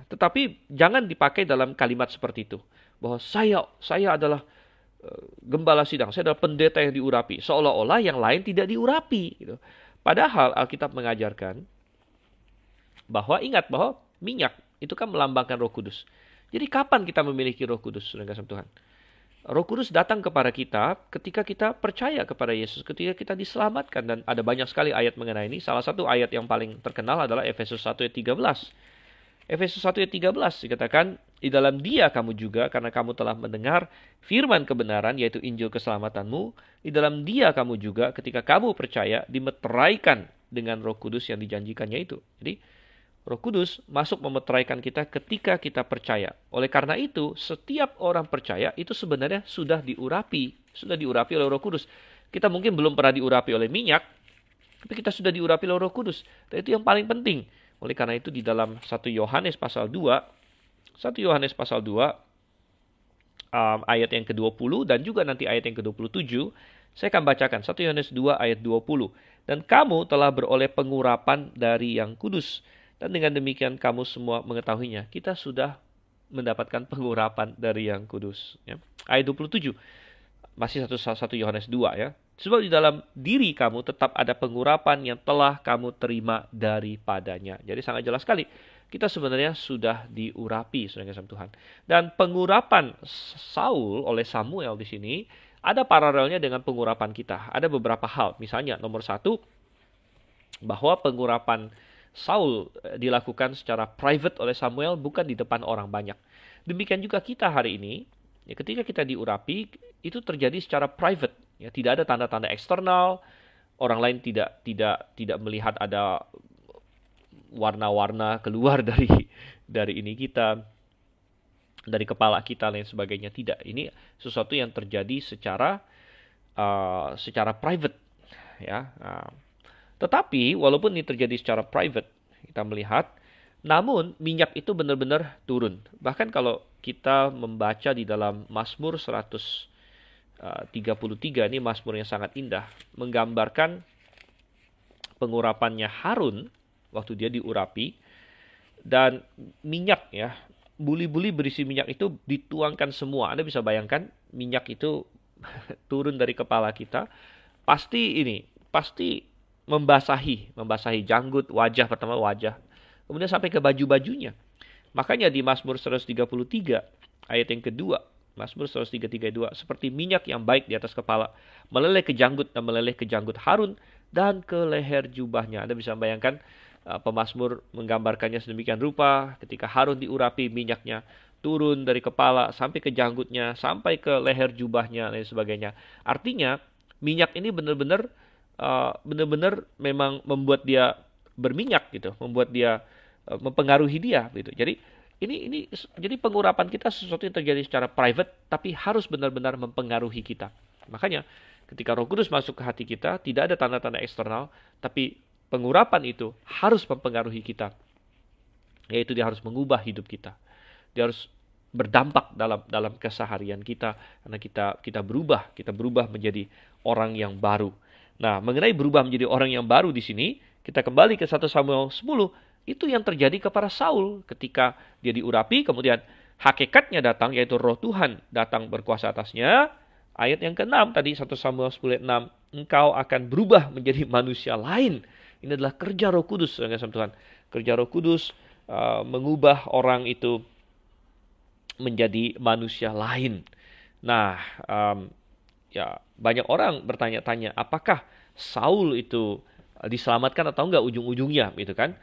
Tetapi jangan dipakai dalam kalimat seperti itu. Bahwa saya adalah gembala sidang, saya adalah pendeta yang diurapi. Seolah-olah yang lain tidak diurapi. Gitu. Padahal Alkitab mengajarkan bahwa ingat bahwa minyak itu kan melambangkan Roh Kudus. Jadi kapan kita memiliki Roh Kudus, saudara kasih Tuhan? Roh Kudus datang kepada kita ketika kita percaya kepada Yesus, ketika kita diselamatkan. Dan ada banyak sekali ayat mengenai ini. Salah satu ayat yang paling terkenal adalah Efesus 1 ayat 13. Efesus 1 ayat 13 dikatakan, di dalam Dia kamu juga, karena kamu telah mendengar firman kebenaran, yaitu Injil keselamatanmu. Di dalam Dia kamu juga, ketika kamu percaya, dimeteraikan dengan Roh Kudus yang dijanjikannya itu. Jadi, Roh Kudus masuk memeteraikan kita ketika kita percaya. Oleh karena itu, setiap orang percaya itu sebenarnya sudah diurapi oleh Roh Kudus. Kita mungkin belum pernah diurapi oleh minyak, tapi kita sudah diurapi oleh Roh Kudus. Dan itu yang paling penting. Oleh karena itu di dalam 1 Yohanes pasal 2 ayat yang ke-20 dan juga nanti ayat yang ke-27, saya akan bacakan 1 Yohanes 2 ayat 20. Dan kamu telah beroleh pengurapan dari yang kudus. Dan dengan demikian kamu semua mengetahuinya. Kita sudah mendapatkan pengurapan dari yang kudus. Ya. Ayat 27. Masih 1 Yohanes 2 ya. Sebab di dalam diri kamu tetap ada pengurapan yang telah kamu terima daripadanya. Jadi sangat jelas sekali. Kita sebenarnya sudah diurapi, saudara kasih Tuhan. Dan pengurapan Saul oleh Samuel di sini ada paralelnya dengan pengurapan kita. Ada beberapa hal. Misalnya nomor 1, bahwa pengurapan Saul dilakukan secara private oleh Samuel, bukan di depan orang banyak. Demikian juga kita hari ini, ya, ketika kita diurapi, itu terjadi secara private. Ya, tidak ada tanda-tanda eksternal, orang lain tidak melihat ada warna-warna keluar dari ini kita, dari kepala kita dan sebagainya. Tidak, ini sesuatu yang terjadi secara private. Ya. Tetapi, walaupun ini terjadi secara private, kita melihat, namun minyak itu benar-benar turun. Bahkan kalau kita membaca di dalam Mazmur 133, ini Mazmur yang sangat indah, menggambarkan pengurapannya Harun, waktu dia diurapi, dan minyak ya, buli-buli berisi minyak itu dituangkan semua. Anda bisa bayangkan, minyak itu turun dari kepala kita, pasti membasahi janggut, wajah, pertama wajah, kemudian sampai ke baju-bajunya. Makanya di Mazmur 133 ayat yang kedua, Mazmur 133 ayat 2, seperti minyak yang baik di atas kepala, meleleh ke janggut dan meleleh ke janggut Harun dan ke leher jubahnya. Anda bisa bayangkan pemazmur menggambarkannya sedemikian rupa, ketika Harun diurapi, minyaknya turun dari kepala sampai ke janggutnya, sampai ke leher jubahnya dan sebagainya. Artinya minyak ini benar-benar memang membuat dia berminyak gitu, membuat dia mempengaruhi dia gitu. Jadi jadi pengurapan kita sesuatu yang terjadi secara private, tapi harus benar-benar mempengaruhi kita. Makanya ketika Roh Kudus masuk ke hati kita, tidak ada tanda-tanda eksternal, tapi pengurapan itu harus mempengaruhi kita. Yaitu dia harus mengubah hidup kita. Dia harus berdampak dalam keseharian kita, karena kita berubah menjadi orang yang baru. Nah, mengenai berubah menjadi orang yang baru di sini, kita kembali ke 1 Samuel 10, itu yang terjadi kepada Saul ketika dia diurapi, kemudian hakikatnya datang, yaitu roh Tuhan datang berkuasa atasnya. Ayat yang ke-6 tadi, 1 Samuel 10 ayat 6, engkau akan berubah menjadi manusia lain. Ini adalah kerja Roh Kudus, Tuhan. Kerja Roh Kudus mengubah orang itu menjadi manusia lain. Nah, ya banyak orang bertanya-tanya, apakah Saul itu diselamatkan atau enggak ujung-ujungnya, gitu kan?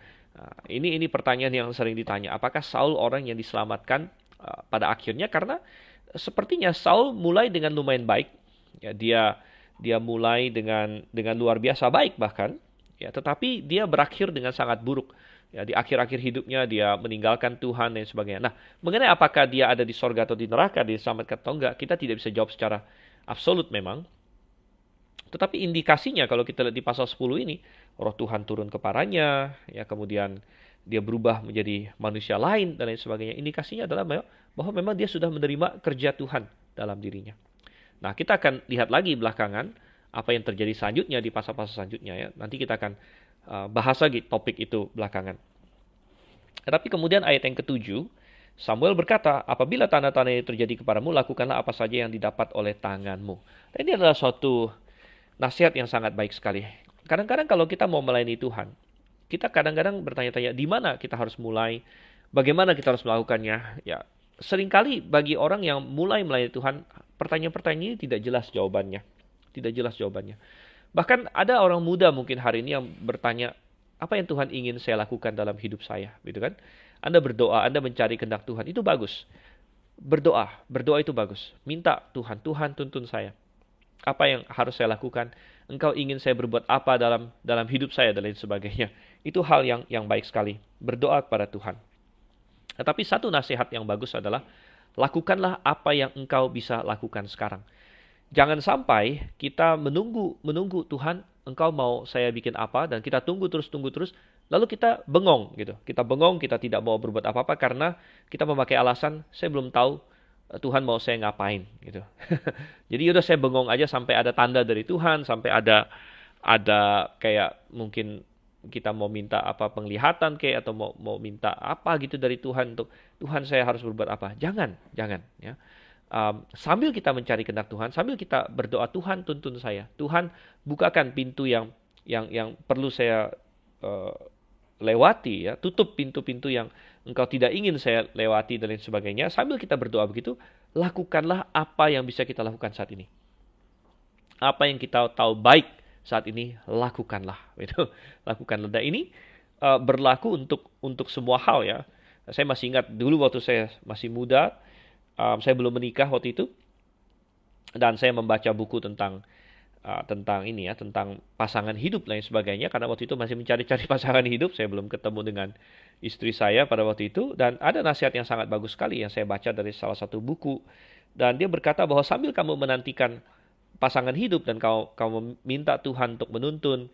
Ini pertanyaan yang sering ditanya. Apakah Saul orang yang diselamatkan pada akhirnya? Karena sepertinya Saul mulai dengan lumayan baik. Ya, dia mulai dengan luar biasa baik bahkan. Ya, tetapi dia berakhir dengan sangat buruk. Ya, di akhir-akhir hidupnya dia meninggalkan Tuhan dan sebagainya. Nah, mengenai apakah dia ada di sorga atau di neraka, diselamatkan atau enggak, kita tidak bisa jawab secara absolut memang. Tetapi indikasinya kalau kita lihat di pasal 10 ini, roh Tuhan turun kepadanya, ya kemudian dia berubah menjadi manusia lain dan lain sebagainya. Indikasinya adalah bahwa memang dia sudah menerima kerja Tuhan dalam dirinya. Nah, kita akan lihat lagi belakangan apa yang terjadi selanjutnya di pasal-pasal selanjutnya ya. Nanti kita akan bahas lagi topik itu belakangan. Tetapi kemudian ayat yang ke-7, Samuel berkata, apabila tanda-tanda itu terjadi kepadamu, lakukanlah apa saja yang didapat oleh tanganmu. Dan ini adalah suatu nasihat yang sangat baik sekali. Kadang-kadang kalau kita mau melayani Tuhan, kita kadang-kadang bertanya-tanya di mana kita harus mulai, bagaimana kita harus melakukannya. Ya, seringkali bagi orang yang mulai melayani Tuhan, pertanyaan-pertanyaan ini tidak jelas jawabannya. Tidak jelas jawabannya. Bahkan ada orang muda mungkin hari ini yang bertanya, apa yang Tuhan ingin saya lakukan dalam hidup saya, gitu kan? Anda berdoa, Anda mencari kehendak Tuhan, itu bagus. Berdoa itu bagus. Minta Tuhan, Tuhan tuntun saya. Apa yang harus saya lakukan? Engkau ingin saya berbuat apa dalam hidup saya dan lain sebagainya. Itu hal yang baik sekali. Berdoa kepada Tuhan. Tetapi satu nasihat yang bagus adalah lakukanlah apa yang engkau bisa lakukan sekarang. Jangan sampai kita menunggu Tuhan, engkau mau saya bikin apa, dan kita tunggu terus, lalu kita bengong gitu. Kita bengong, kita tidak mau berbuat apa-apa karena kita memakai alasan saya belum tahu Tuhan mau saya ngapain gitu. Jadi udah saya bengong aja sampai ada tanda dari Tuhan, sampai ada kayak mungkin kita mau minta apa penglihatan kayak atau mau minta apa gitu dari Tuhan untuk Tuhan saya harus berbuat apa. Jangan ya. Sambil kita mencari kehendak Tuhan, sambil kita berdoa, Tuhan tuntun saya, Tuhan bukakan pintu yang perlu saya lewati ya, tutup pintu-pintu yang engkau tidak ingin saya lewati dan lain sebagainya. Sambil kita berdoa begitu, lakukanlah apa yang bisa kita lakukan saat ini. Apa yang kita tahu baik saat ini, lakukanlah. Itu lakukanlah. Dan ini berlaku untuk semua hal ya. Saya masih ingat dulu waktu saya masih muda. Saya belum menikah waktu itu, dan saya membaca buku tentang ini ya, tentang pasangan hidup dan lain sebagainya. Karena waktu itu masih mencari-cari pasangan hidup, saya belum ketemu dengan istri saya pada waktu itu. Dan ada nasihat yang sangat bagus sekali yang saya baca dari salah satu buku. Dan dia berkata bahwa sambil kamu menantikan pasangan hidup dan kau minta Tuhan untuk menuntun,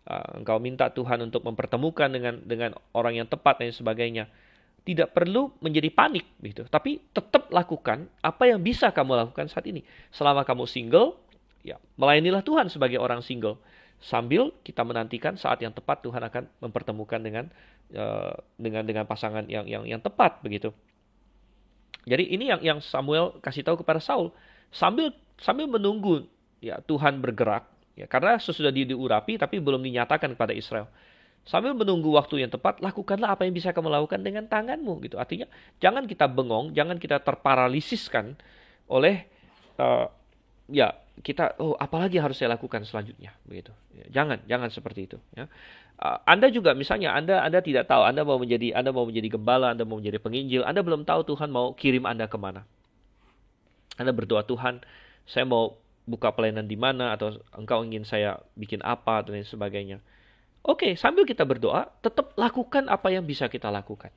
engkau minta Tuhan untuk mempertemukan dengan orang yang tepat dan sebagainya. Tidak perlu menjadi panik gitu, tapi tetap lakukan apa yang bisa kamu lakukan saat ini. Selama kamu single, ya melayanilah Tuhan sebagai orang single. Sambil kita menantikan saat yang tepat Tuhan akan mempertemukan dengan pasangan yang tepat begitu. Jadi ini yang Samuel kasih tahu kepada Saul sambil menunggu ya Tuhan bergerak ya, karena sesudah dia diurapi tapi belum dinyatakan kepada Israel. Sambil menunggu waktu yang tepat, lakukanlah apa yang bisa kamu lakukan dengan tanganmu gitu. Artinya jangan kita bengong, jangan kita terparalisiskan oleh ya kita apalagi harus saya lakukan selanjutnya begitu. Ya, jangan seperti itu ya. Anda juga misalnya Anda tidak tahu Anda mau menjadi gembala, Anda mau menjadi penginjil, Anda belum tahu Tuhan mau kirim Anda kemana. Anda berdoa, Tuhan, saya mau buka pelayanan di mana, atau engkau ingin saya bikin apa dan lain sebagainya. Oke, sambil kita berdoa, tetap lakukan apa yang bisa kita lakukan.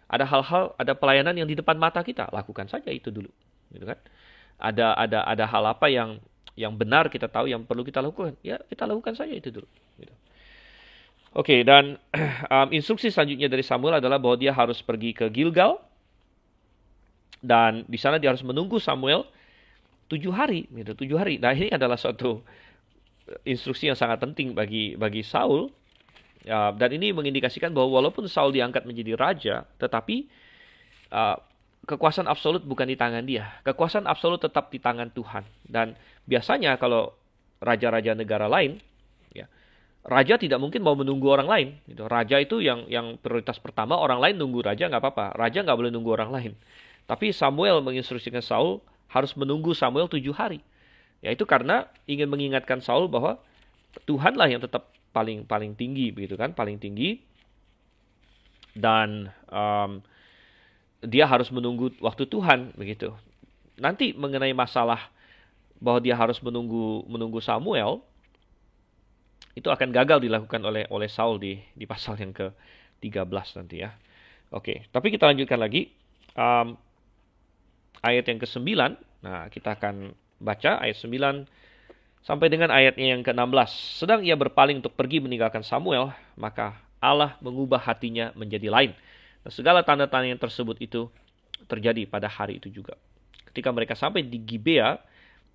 Ada hal-hal, ada pelayanan yang di depan mata kita, lakukan saja itu dulu, gitu kan? Ada hal apa yang benar kita tahu yang perlu kita lakukan, ya kita lakukan saja itu dulu. Gitu. Oke, dan instruksi selanjutnya dari Samuel adalah bahwa dia harus pergi ke Gilgal, dan di sana dia harus menunggu Samuel 7 hari, gitu, 7 hari. Nah ini adalah suatu instruksi yang sangat penting bagi Saul. Dan ini mengindikasikan bahwa walaupun Saul diangkat menjadi raja, tetapi kekuasaan absolut bukan di tangan dia. Kekuasaan absolut tetap di tangan Tuhan. Dan biasanya kalau raja-raja negara lain, ya, raja tidak mungkin mau menunggu orang lain. Gitu. Raja itu yang prioritas pertama, orang lain nunggu raja nggak apa-apa. Raja nggak boleh nunggu orang lain. Tapi Samuel menginstruksikan Saul harus menunggu Samuel 7 hari. Ya itu karena ingin mengingatkan Saul bahwa Tuhanlah yang tetap paling tinggi, begitu kan, paling tinggi. Dan dia harus menunggu waktu Tuhan, begitu. Nanti mengenai masalah bahwa dia harus menunggu Samuel, itu akan gagal dilakukan oleh Saul di pasal yang ke-13 nanti ya. Oke, tapi kita lanjutkan lagi. Ayat yang ke-9, nah kita akan baca ayat 9 sampai dengan ayatnya yang ke-16. Sedang ia berpaling untuk pergi meninggalkan Samuel, maka Allah mengubah hatinya menjadi lain. Dan segala tanda-tanda yang tersebut itu terjadi pada hari itu juga. Ketika mereka sampai di Gibea,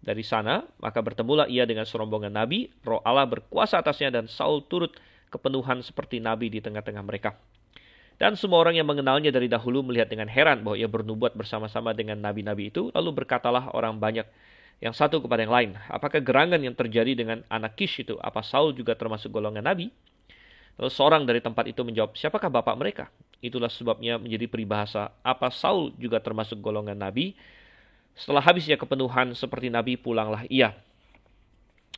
dari sana, maka bertemulah ia dengan serombongan nabi, roh Allah berkuasa atasnya, dan Saul turut kepenuhan seperti nabi di tengah-tengah mereka. Dan semua orang yang mengenalnya dari dahulu melihat dengan heran bahwa ia bernubuat bersama-sama dengan nabi-nabi itu. Lalu berkatalah orang banyak yang satu kepada yang lain, apakah gerangan yang terjadi dengan anak Kish itu? Apa Saul juga termasuk golongan nabi? Lalu seorang dari tempat itu menjawab, siapakah bapak mereka? Itulah sebabnya menjadi peribahasa, apa Saul juga termasuk golongan nabi? Setelah habisnya kepenuhan seperti nabi, pulanglah ia.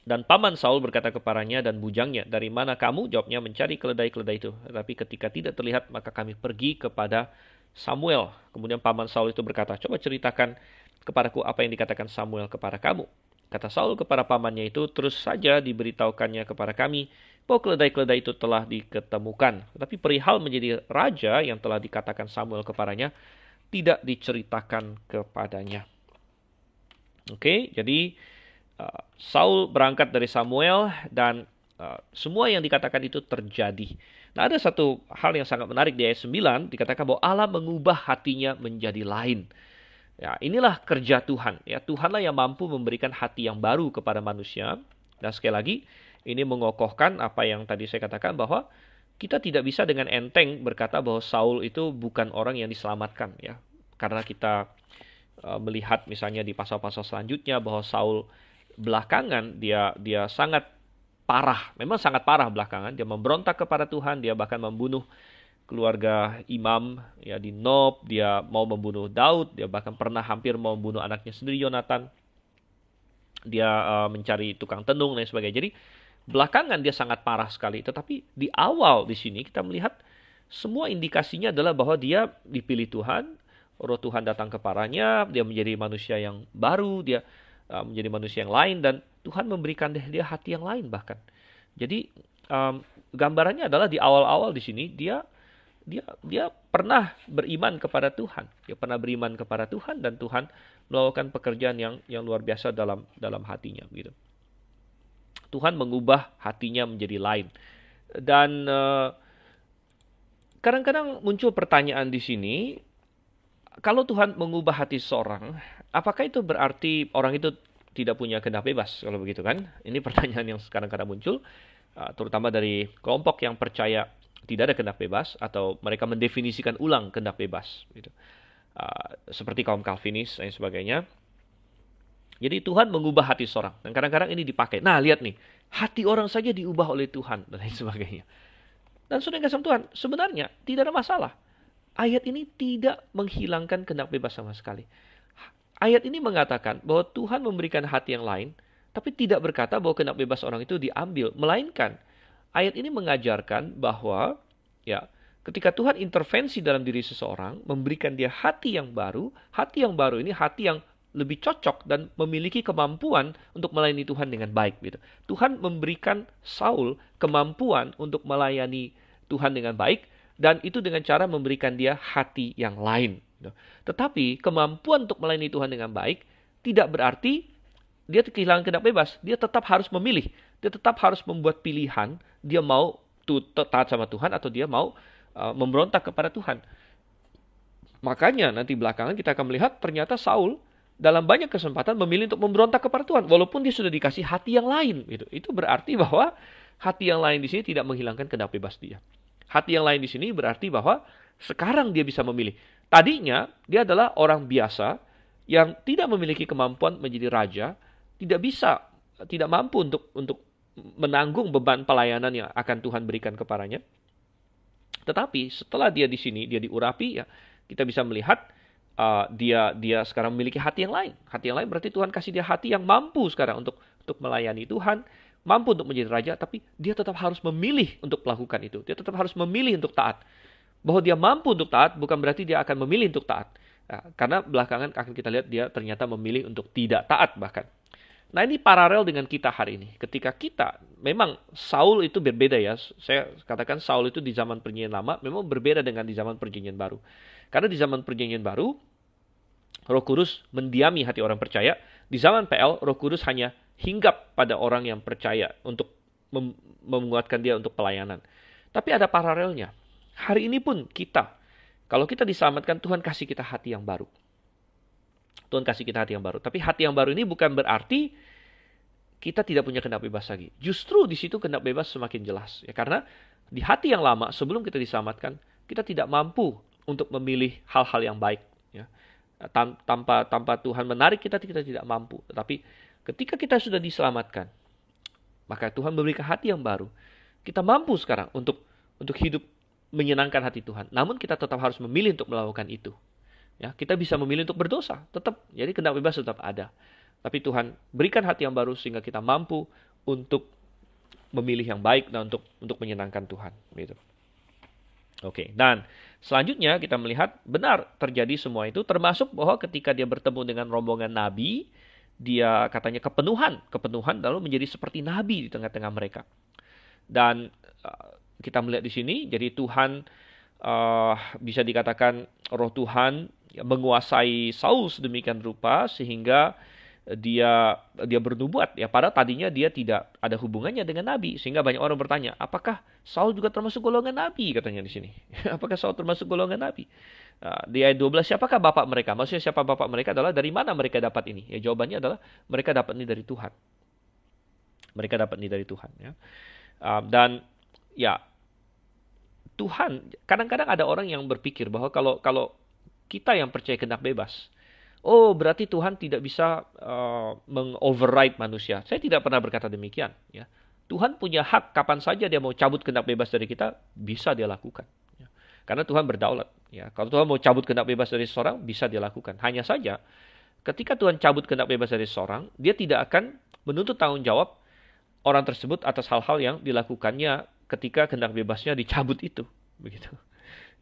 Dan paman Saul berkata kepadanya dan bujangnya, dari mana kamu? Jawabnya, mencari keledai-keledai itu. Tetapi ketika tidak terlihat, maka kami pergi kepada Samuel. Kemudian paman Saul itu berkata, coba ceritakan kepadaku apa yang dikatakan Samuel kepada kamu. Kata Saul kepada pamannya itu, terus saja diberitahukannya kepada kami bahwa keledai-keledai itu telah diketemukan. Tetapi perihal menjadi raja yang telah dikatakan Samuel kepadanya, tidak diceritakan kepadanya. Oke, jadi Saul berangkat dari Samuel dan semua yang dikatakan itu terjadi. Nah, ada satu hal yang sangat menarik di ayat 9, dikatakan bahwa Allah mengubah hatinya menjadi lain. Ya, inilah kerja Tuhan. Ya, Tuhanlah yang mampu memberikan hati yang baru kepada manusia. Dan sekali lagi, ini mengokohkan apa yang tadi saya katakan bahwa kita tidak bisa dengan enteng berkata bahwa Saul itu bukan orang yang diselamatkan, ya. Karena kita melihat misalnya di pasal-pasal selanjutnya bahwa Saul belakangan dia sangat parah, memang sangat parah belakangan. Dia memberontak kepada Tuhan, dia bahkan membunuh keluarga imam ya di Nob, dia mau membunuh Daud, dia bahkan pernah hampir mau membunuh anaknya sendiri Yonatan. Dia mencari tukang tenung dan sebagainya. Jadi belakangan dia sangat parah sekali, tetapi di awal di sini kita melihat semua indikasinya adalah bahwa dia dipilih Tuhan, roh Tuhan datang kepadanya, dia menjadi manusia yang baru, dia menjadi manusia yang lain, dan Tuhan memberikan dia hati yang lain bahkan. Jadi gambarannya adalah di awal-awal di sini dia pernah beriman kepada Tuhan, dia pernah beriman kepada Tuhan dan Tuhan melakukan pekerjaan yang luar biasa dalam hatinya, gitu. Tuhan mengubah hatinya menjadi lain. Dan kadang-kadang muncul pertanyaan di sini, kalau Tuhan mengubah hati seorang, apakah itu berarti orang itu tidak punya kehendak bebas? Kalau begitu kan? Ini pertanyaan yang kadang-kadang muncul, terutama dari kelompok yang percaya tidak ada kehendak bebas, atau mereka mendefinisikan ulang kehendak bebas, gitu. Seperti kaum Calvinis dan sebagainya. Jadi Tuhan mengubah hati seorang, dan kadang-kadang ini dipakai. Nah, lihat nih, hati orang saja diubah oleh Tuhan dan lain sebagainya. Dan saudara yang kasih Tuhan, sebenarnya tidak ada masalah. Ayat ini tidak menghilangkan kehendak bebas sama sekali. Ayat ini mengatakan bahwa Tuhan memberikan hati yang lain, tapi tidak berkata bahwa kehendak bebas orang itu diambil. Melainkan, ayat ini mengajarkan bahwa ya, ketika Tuhan intervensi dalam diri seseorang, memberikan dia hati yang baru ini hati yang lebih cocok dan memiliki kemampuan untuk melayani Tuhan dengan baik, gitu. Tuhan memberikan Saul kemampuan untuk melayani Tuhan dengan baik, dan itu dengan cara memberikan dia hati yang lain. Tetapi kemampuan untuk melayani Tuhan dengan baik tidak berarti dia kehilangan kehendak bebas. Dia tetap harus memilih. Dia tetap harus membuat pilihan. Dia mau taat sama Tuhan atau dia mau memberontak kepada Tuhan. Makanya nanti belakangan kita akan melihat ternyata Saul dalam banyak kesempatan memilih untuk memberontak kepada Tuhan, walaupun dia sudah dikasih hati yang lain. Gitu. Itu berarti bahwa hati yang lain di sini tidak menghilangkan kehendak bebas dia. Hati yang lain di sini berarti bahwa sekarang dia bisa memilih. Tadinya dia adalah orang biasa yang tidak memiliki kemampuan menjadi raja, tidak mampu untuk menanggung beban pelayanan yang akan Tuhan berikan kepadanya. Tetapi setelah dia di sini, dia diurapi, ya kita bisa melihat dia sekarang memiliki hati yang lain. Hati yang lain berarti Tuhan kasih dia hati yang mampu sekarang untuk melayani Tuhan, mampu untuk menjadi raja, tapi dia tetap harus memilih untuk melakukan itu. Dia tetap harus memilih untuk taat. Bahwa dia mampu untuk taat bukan berarti dia akan memilih untuk taat. Nah, karena belakangan akan kita lihat dia ternyata memilih untuk tidak taat bahkan. Nah, ini paralel dengan kita hari ini. Ketika kita, memang Saul itu berbeda ya. Saya katakan Saul itu di zaman Perjanjian Lama memang berbeda dengan di zaman Perjanjian Baru. Karena di zaman Perjanjian Baru, Roh Kudus mendiami hati orang percaya. Di zaman PL, Roh Kudus hanya hinggap pada orang yang percaya untuk menguatkan dia untuk pelayanan. Tapi ada paralelnya. Hari ini pun kita, kalau kita diselamatkan, Tuhan kasih kita hati yang baru. Tuhan kasih kita hati yang baru. Tapi hati yang baru ini bukan berarti kita tidak punya kehendak bebas lagi. Justru di situ kehendak bebas semakin jelas. Ya, karena di hati yang lama, sebelum kita diselamatkan, kita tidak mampu untuk memilih hal-hal yang baik. Ya. Tanpa Tuhan menarik kita tidak mampu. Tetapi ketika kita sudah diselamatkan, maka Tuhan memberikan hati yang baru. Kita mampu sekarang untuk hidup menyenangkan hati Tuhan. Namun kita tetap harus memilih untuk melakukan itu. Ya, kita bisa memilih untuk berdosa, tetap. Jadi kehendak bebas tetap ada. Tapi Tuhan berikan hati yang baru sehingga kita mampu untuk memilih yang baik dan untuk menyenangkan Tuhan. Gitu. Oke, dan selanjutnya kita melihat benar terjadi semua itu, termasuk bahwa ketika dia bertemu dengan rombongan nabi, dia katanya kepenuhan lalu menjadi seperti nabi di tengah-tengah mereka. Dan kita melihat di sini, jadi Tuhan bisa dikatakan roh Tuhan menguasai Saul sedemikian rupa sehingga dia bernubuat. Ya, padahal tadinya dia tidak ada hubungannya dengan nabi, sehingga banyak orang bertanya, apakah Saul juga termasuk golongan nabi, katanya di sini. Apakah Saul termasuk golongan nabi? Di ayat 12, siapakah bapak mereka? Maksudnya siapa bapak mereka adalah dari mana mereka dapat ini? Ya, jawabannya adalah mereka dapat ini dari Tuhan. Mereka dapat ini dari Tuhan. Ya. Dan ya, Tuhan, kadang-kadang ada orang yang berpikir bahwa kalau kita yang percaya kehendak bebas, oh berarti Tuhan tidak bisa meng-override manusia. Saya tidak pernah berkata demikian. Ya. Tuhan punya hak kapan saja dia mau cabut kehendak bebas dari kita, bisa dia lakukan. Ya. Karena Tuhan berdaulat. Ya. Kalau Tuhan mau cabut kehendak bebas dari seseorang, bisa dia lakukan. Hanya saja, ketika Tuhan cabut kehendak bebas dari seseorang, dia tidak akan menuntut tanggung jawab orang tersebut atas hal-hal yang dilakukannya ketika kehendak bebasnya dicabut itu. Begitu.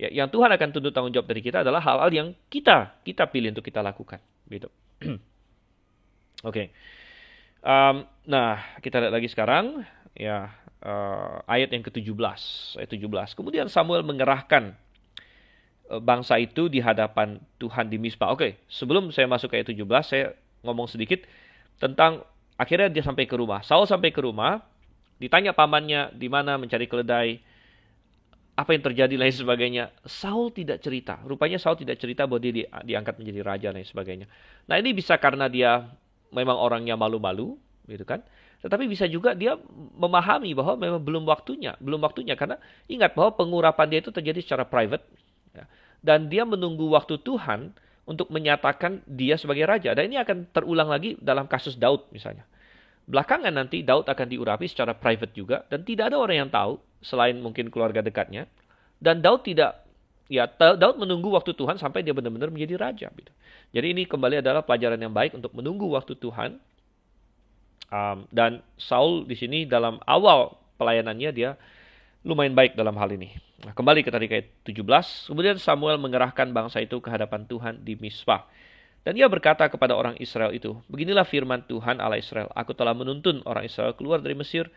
Ya, yang Tuhan akan tuntut tanggung jawab dari kita adalah hal-hal yang kita pilih untuk kita lakukan. Gitu. Oke. Nah, kita lihat lagi sekarang. Ya, ayat yang ke-17. Ayat 17. Kemudian Samuel mengerahkan bangsa itu di hadapan Tuhan di Mizpah. Oke, sebelum saya masuk ke ayat 17, saya ngomong sedikit tentang akhirnya dia sampai ke rumah. Saul sampai ke rumah, ditanya pamannya di mana mencari keledai, apa yang terjadi lain sebagainya. Saul tidak cerita. Rupanya Saul tidak cerita bahwa dia diangkat menjadi raja lain sebagainya. Nah, ini bisa karena dia memang orangnya malu-malu, gitu kan. Tetapi bisa juga dia memahami bahwa memang belum waktunya karena ingat bahwa pengurapan dia itu terjadi secara private, ya. Dan dia menunggu waktu Tuhan untuk menyatakan dia sebagai raja. Dan ini akan terulang lagi dalam kasus Daud misalnya. Belakangan nanti Daud akan diurapi secara private juga, dan tidak ada orang yang tahu selain mungkin keluarga dekatnya. Dan Daud Daud menunggu waktu Tuhan sampai dia benar-benar menjadi raja. Gitu. Jadi ini kembali adalah pelajaran yang baik untuk menunggu waktu Tuhan. Dan Saul di sini dalam awal pelayanannya dia lumayan baik dalam hal ini. Nah, kembali ke tadi ayat 17. Kemudian Samuel mengerahkan bangsa itu ke hadapan Tuhan di Mizpah. Dan ia berkata kepada orang Israel itu, beginilah firman Tuhan Allah Israel, aku telah menuntun orang Israel keluar dari Mesir,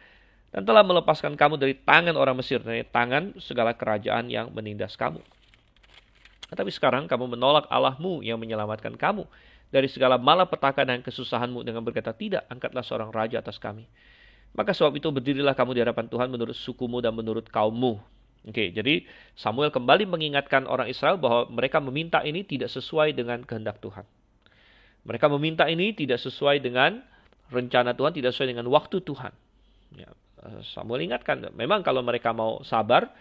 dan telah melepaskan kamu dari tangan orang Mesir, dari tangan segala kerajaan yang menindas kamu. Tetapi sekarang kamu menolak Allahmu yang menyelamatkan kamu dari segala malapetaka dan kesusahanmu dengan berkata, tidak, angkatlah seorang raja atas kami. Maka sebab itu berdirilah kamu di hadapan Tuhan menurut sukumu dan menurut kaummu. Oke, jadi Samuel kembali mengingatkan orang Israel bahwa mereka meminta ini tidak sesuai dengan kehendak Tuhan. Mereka meminta ini tidak sesuai dengan rencana Tuhan, tidak sesuai dengan waktu Tuhan. Ya, Samuel ingatkan, memang kalau mereka mau sabar,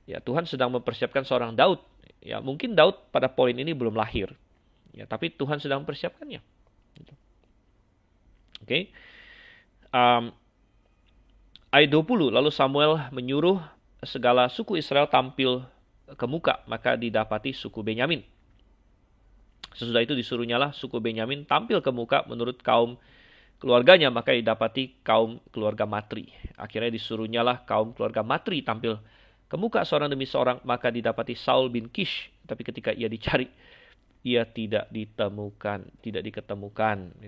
ya Tuhan sedang mempersiapkan seorang Daud. Ya, mungkin Daud pada poin ini belum lahir. Ya, tapi Tuhan sedang mempersiapkannya. Oke. Ayat 20, lalu Samuel menyuruh segala suku Israel tampil ke muka, maka didapati suku Benyamin. Sesudah itu disuruhnyalah suku Benyamin tampil ke muka menurut kaum keluarganya, maka didapati kaum keluarga Matri. Akhirnya disuruhnyalah kaum keluarga Matri tampil ke muka seorang demi seorang, maka didapati Saul bin Kish. Tapi ketika ia dicari, ia tidak diketemukan,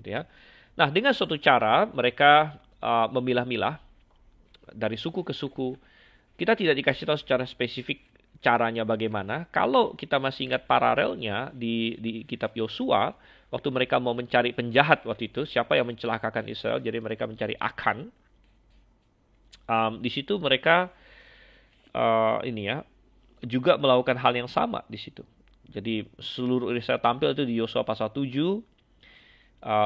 gitu ya. Nah, dengan suatu cara mereka memilah-milah dari suku ke suku. Kita tidak dikasih tahu secara spesifik caranya bagaimana. Kalau kita masih ingat paralelnya di kitab Yosua, waktu mereka mau mencari penjahat waktu itu, siapa yang mencelakakan Israel, jadi mereka mencari Akan. Di situ mereka juga melakukan hal yang sama di situ. Jadi seluruh Israel tampil itu di Yosua pasal 7,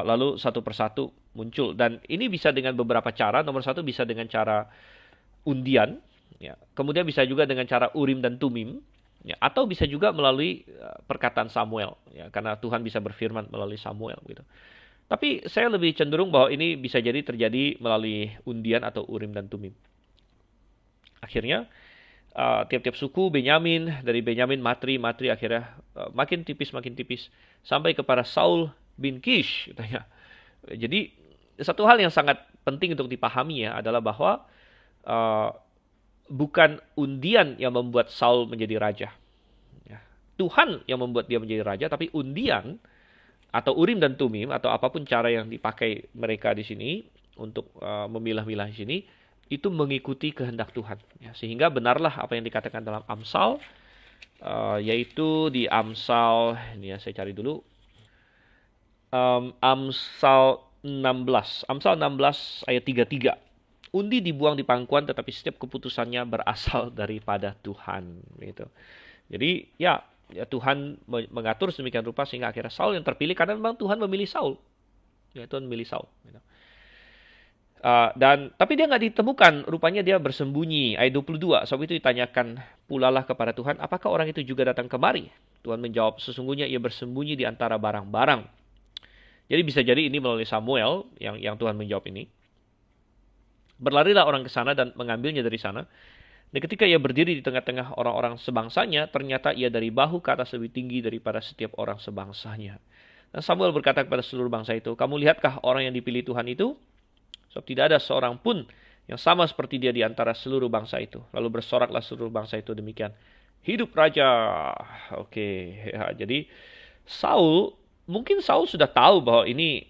lalu satu persatu muncul. Dan ini bisa dengan beberapa cara. Nomor satu bisa dengan cara undian, ya. Kemudian bisa juga dengan cara Urim dan Tumim, ya. Atau bisa juga melalui perkataan Samuel, ya. Karena Tuhan bisa berfirman melalui Samuel, gitu. Tapi saya lebih cenderung bahwa ini bisa jadi terjadi melalui undian atau Urim dan Tumim. Akhirnya tiap-tiap suku Benyamin, dari Benyamin Matri akhirnya makin tipis sampai kepada Saul bin Kish, gitu ya. Jadi satu hal yang sangat penting untuk dipahami ya adalah bahwa bukan undian yang membuat Saul menjadi raja. Ya. Tuhan yang membuat dia menjadi raja, tapi undian atau Urim dan Tumim atau apapun cara yang dipakai mereka di sini untuk memilah-milah di sini itu mengikuti kehendak Tuhan. Ya, sehingga benarlah apa yang dikatakan dalam Amsal, yaitu di Amsal, ini ya saya cari dulu, Amsal 16 ayat 33. Undi dibuang di pangkuan, tetapi setiap keputusannya berasal daripada Tuhan. Gitu. Jadi ya Tuhan mengatur sedemikian rupa sehingga akhirnya Saul yang terpilih, karena memang Tuhan memilih Saul. Ya, Tuhan memilih Saul. Gitu. Tapi dia nggak ditemukan, rupanya dia bersembunyi. Ayat 22, sebab itu ditanyakan pulalah kepada Tuhan, apakah orang itu juga datang kemari? Tuhan menjawab, sesungguhnya ia bersembunyi di antara barang-barang. Jadi bisa jadi ini melalui Samuel yang Tuhan menjawab ini. Berlarilah orang ke sana dan mengambilnya dari sana. Dan ketika ia berdiri di tengah-tengah orang-orang sebangsanya, ternyata ia dari bahu ke atas lebih tinggi daripada setiap orang sebangsanya. Dan Samuel berkata kepada seluruh bangsa itu, kamu lihatkah orang yang dipilih Tuhan itu? Sebab tidak ada seorang pun yang sama seperti dia di antara seluruh bangsa itu. Lalu bersoraklah seluruh bangsa itu demikian. Hidup raja. Oke, ya, jadi mungkin Saul sudah tahu bahwa ini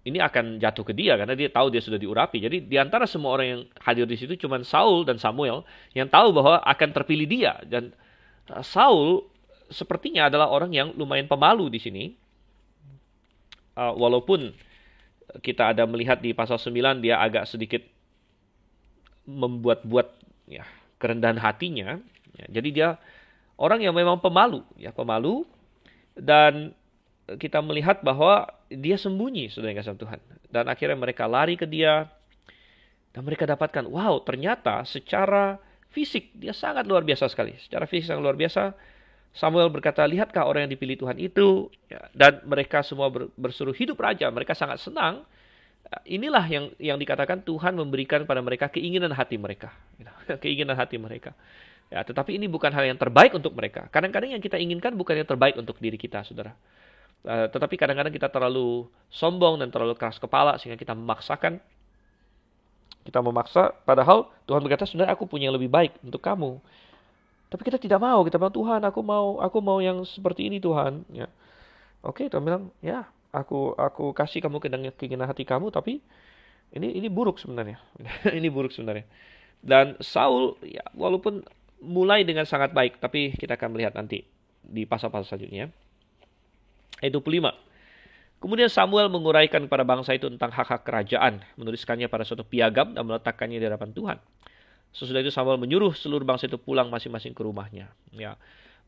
akan jatuh ke dia karena dia tahu dia sudah diurapi. Jadi di antara semua orang yang hadir di situ cuma Saul dan Samuel yang tahu bahwa akan terpilih dia. Dan Saul sepertinya adalah orang yang lumayan pemalu di sini. Walaupun kita ada melihat di pasal 9 dia agak sedikit membuat-buat ya, kerendahan hatinya. Ya, jadi dia orang yang memang pemalu dan kita melihat bahwa dia sembunyi sudah yang kasih Tuhan. Dan akhirnya mereka lari ke dia dan mereka dapatkan, wow, ternyata secara fisik dia sangat luar biasa sekali. Secara fisik sangat luar biasa. Samuel berkata, lihatkah orang yang dipilih Tuhan itu? Ya, dan mereka semua berseru hidup raja. Mereka sangat senang. Inilah yang dikatakan Tuhan memberikan pada mereka keinginan hati mereka. Keinginan hati mereka. Ya, tetapi ini bukan hal yang terbaik untuk mereka. Kadang-kadang yang kita inginkan bukan yang terbaik untuk diri kita, saudara. Tetapi kadang-kadang kita terlalu sombong dan terlalu keras kepala sehingga kita memaksa, padahal Tuhan berkata, sebenarnya aku punya yang lebih baik untuk kamu. Tapi kita tidak mau, kita bilang, Tuhan, aku mau yang seperti ini, Tuhan. Ya. Oke, Tuhan bilang, ya, aku kasih kamu keinginan hati kamu, tapi ini buruk sebenarnya. Ini buruk sebenarnya. Dan Saul, ya, walaupun mulai dengan sangat baik, tapi kita akan melihat nanti di pasal-pasal selanjutnya. Ayat 25. Kemudian Samuel menguraikan kepada bangsa itu tentang hak-hak kerajaan, menuliskannya pada suatu piagam dan meletakkannya di hadapan Tuhan. Sesudah itu Samuel menyuruh seluruh bangsa itu pulang masing-masing ke rumahnya. Ya.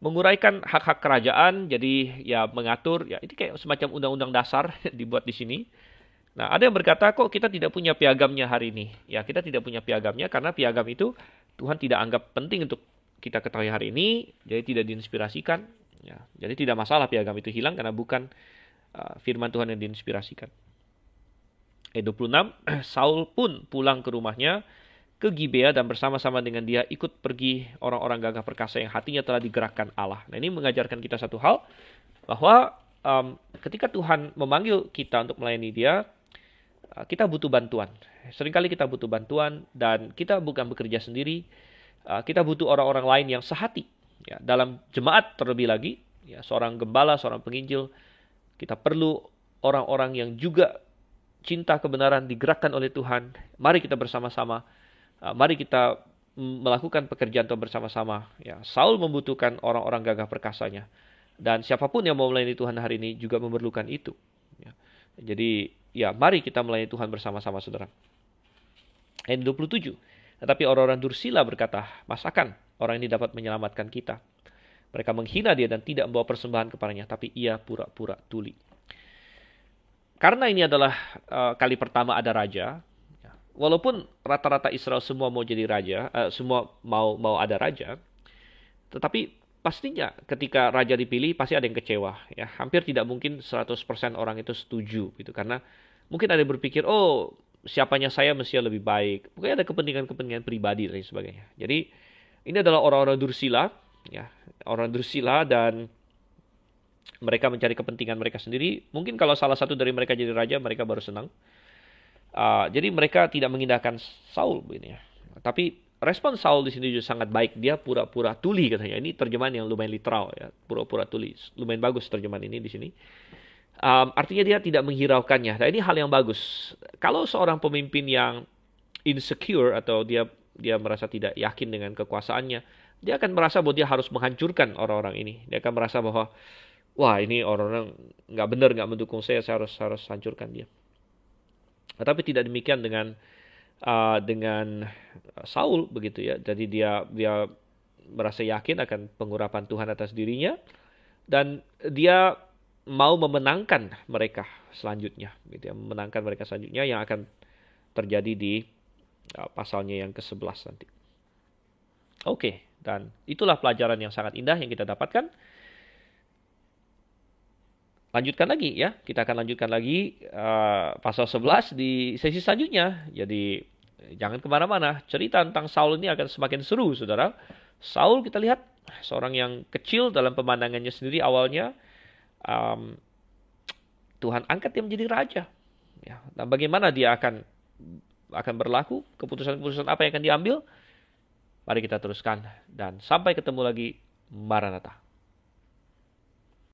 menguraikan hak-hak kerajaan, jadi ya mengatur, ya ini kayak semacam undang-undang dasar dibuat di sini. Nah, ada yang berkata kok kita tidak punya piagamnya hari ini. Ya, kita tidak punya piagamnya karena piagam itu Tuhan tidak anggap penting untuk kita ketahui hari ini, jadi tidak diinspirasikan. Ya, jadi tidak masalah piagam itu hilang karena bukan firman Tuhan yang diinspirasikan. Ayat 26, Saul pun pulang ke rumahnya ke Gibea dan bersama-sama dengan dia ikut pergi orang-orang gagah perkasa yang hatinya telah digerakkan Allah. Nah, ini mengajarkan kita satu hal, bahwa ketika Tuhan memanggil kita untuk melayani dia, kita butuh bantuan. Seringkali kita butuh bantuan dan kita bukan bekerja sendiri. Kita butuh orang-orang lain yang sehati. Ya, dalam jemaat terlebih lagi, ya, seorang gembala, seorang penginjil, kita perlu orang-orang yang juga cinta kebenaran digerakkan oleh Tuhan. Mari kita bersama-sama. Mari kita melakukan pekerjaan Tuhan bersama-sama. Ya, Saul membutuhkan orang-orang gagah perkasanya. Dan siapapun yang mau melayani Tuhan hari ini juga memerlukan itu. Ya. Jadi, ya mari kita melayani Tuhan bersama-sama, saudara. Ayat 27. Tetapi orang-orang dursila berkata, masakan orang ini dapat menyelamatkan kita? Mereka menghina dia dan tidak membawa persembahan kepadanya, tapi ia pura-pura tuli. Karena ini adalah kali pertama ada raja, walaupun rata-rata Israel semua mau jadi raja, semua mau ada raja, tetapi pastinya ketika raja dipilih pasti ada yang kecewa. Ya, hampir tidak mungkin 100% orang itu setuju, gitu. Karena mungkin ada yang berpikir, oh siapanya saya mestinya lebih baik. Mungkin ada kepentingan-kepentingan pribadi dan sebagainya. Jadi ini adalah orang-orang dursila, ya, orang dursila dan mereka mencari kepentingan mereka sendiri. Mungkin kalau salah satu dari mereka jadi raja, mereka baru senang. Jadi mereka tidak mengindahkan Saul, begini ya. Tapi respon Saul di sini juga sangat baik. Dia pura-pura tuli katanya. Ini terjemahan yang lumayan literal ya, pura-pura tuli. Lumayan bagus terjemahan ini di sini. Artinya dia tidak menghiraukannya. Nah, ini hal yang bagus. Kalau seorang pemimpin yang insecure atau dia merasa tidak yakin dengan kekuasaannya, dia akan merasa bahwa dia harus menghancurkan orang-orang ini. Dia akan merasa bahwa wah, ini orang-orang nggak benar, nggak mendukung saya harus hancurkan dia. Tetapi tidak demikian dengan Saul begitu ya. Jadi dia merasa yakin akan pengurapan Tuhan atas dirinya dan dia mau memenangkan mereka selanjutnya, gitu ya, memenangkan mereka selanjutnya yang akan terjadi di pasalnya yang ke-11 nanti. Oke, dan itulah pelajaran yang sangat indah yang kita dapatkan. Lanjutkan lagi ya, kita akan lanjutkan lagi pasal 11 di sesi selanjutnya. Jadi jangan kemana-mana, cerita tentang Saul ini akan semakin seru, saudara. Saul kita lihat seorang yang kecil dalam pemandangannya sendiri awalnya. Tuhan angkat dia menjadi raja. Ya, dan bagaimana dia akan berlaku, keputusan-keputusan apa yang akan diambil, mari kita teruskan. Dan sampai ketemu lagi, Maranatha.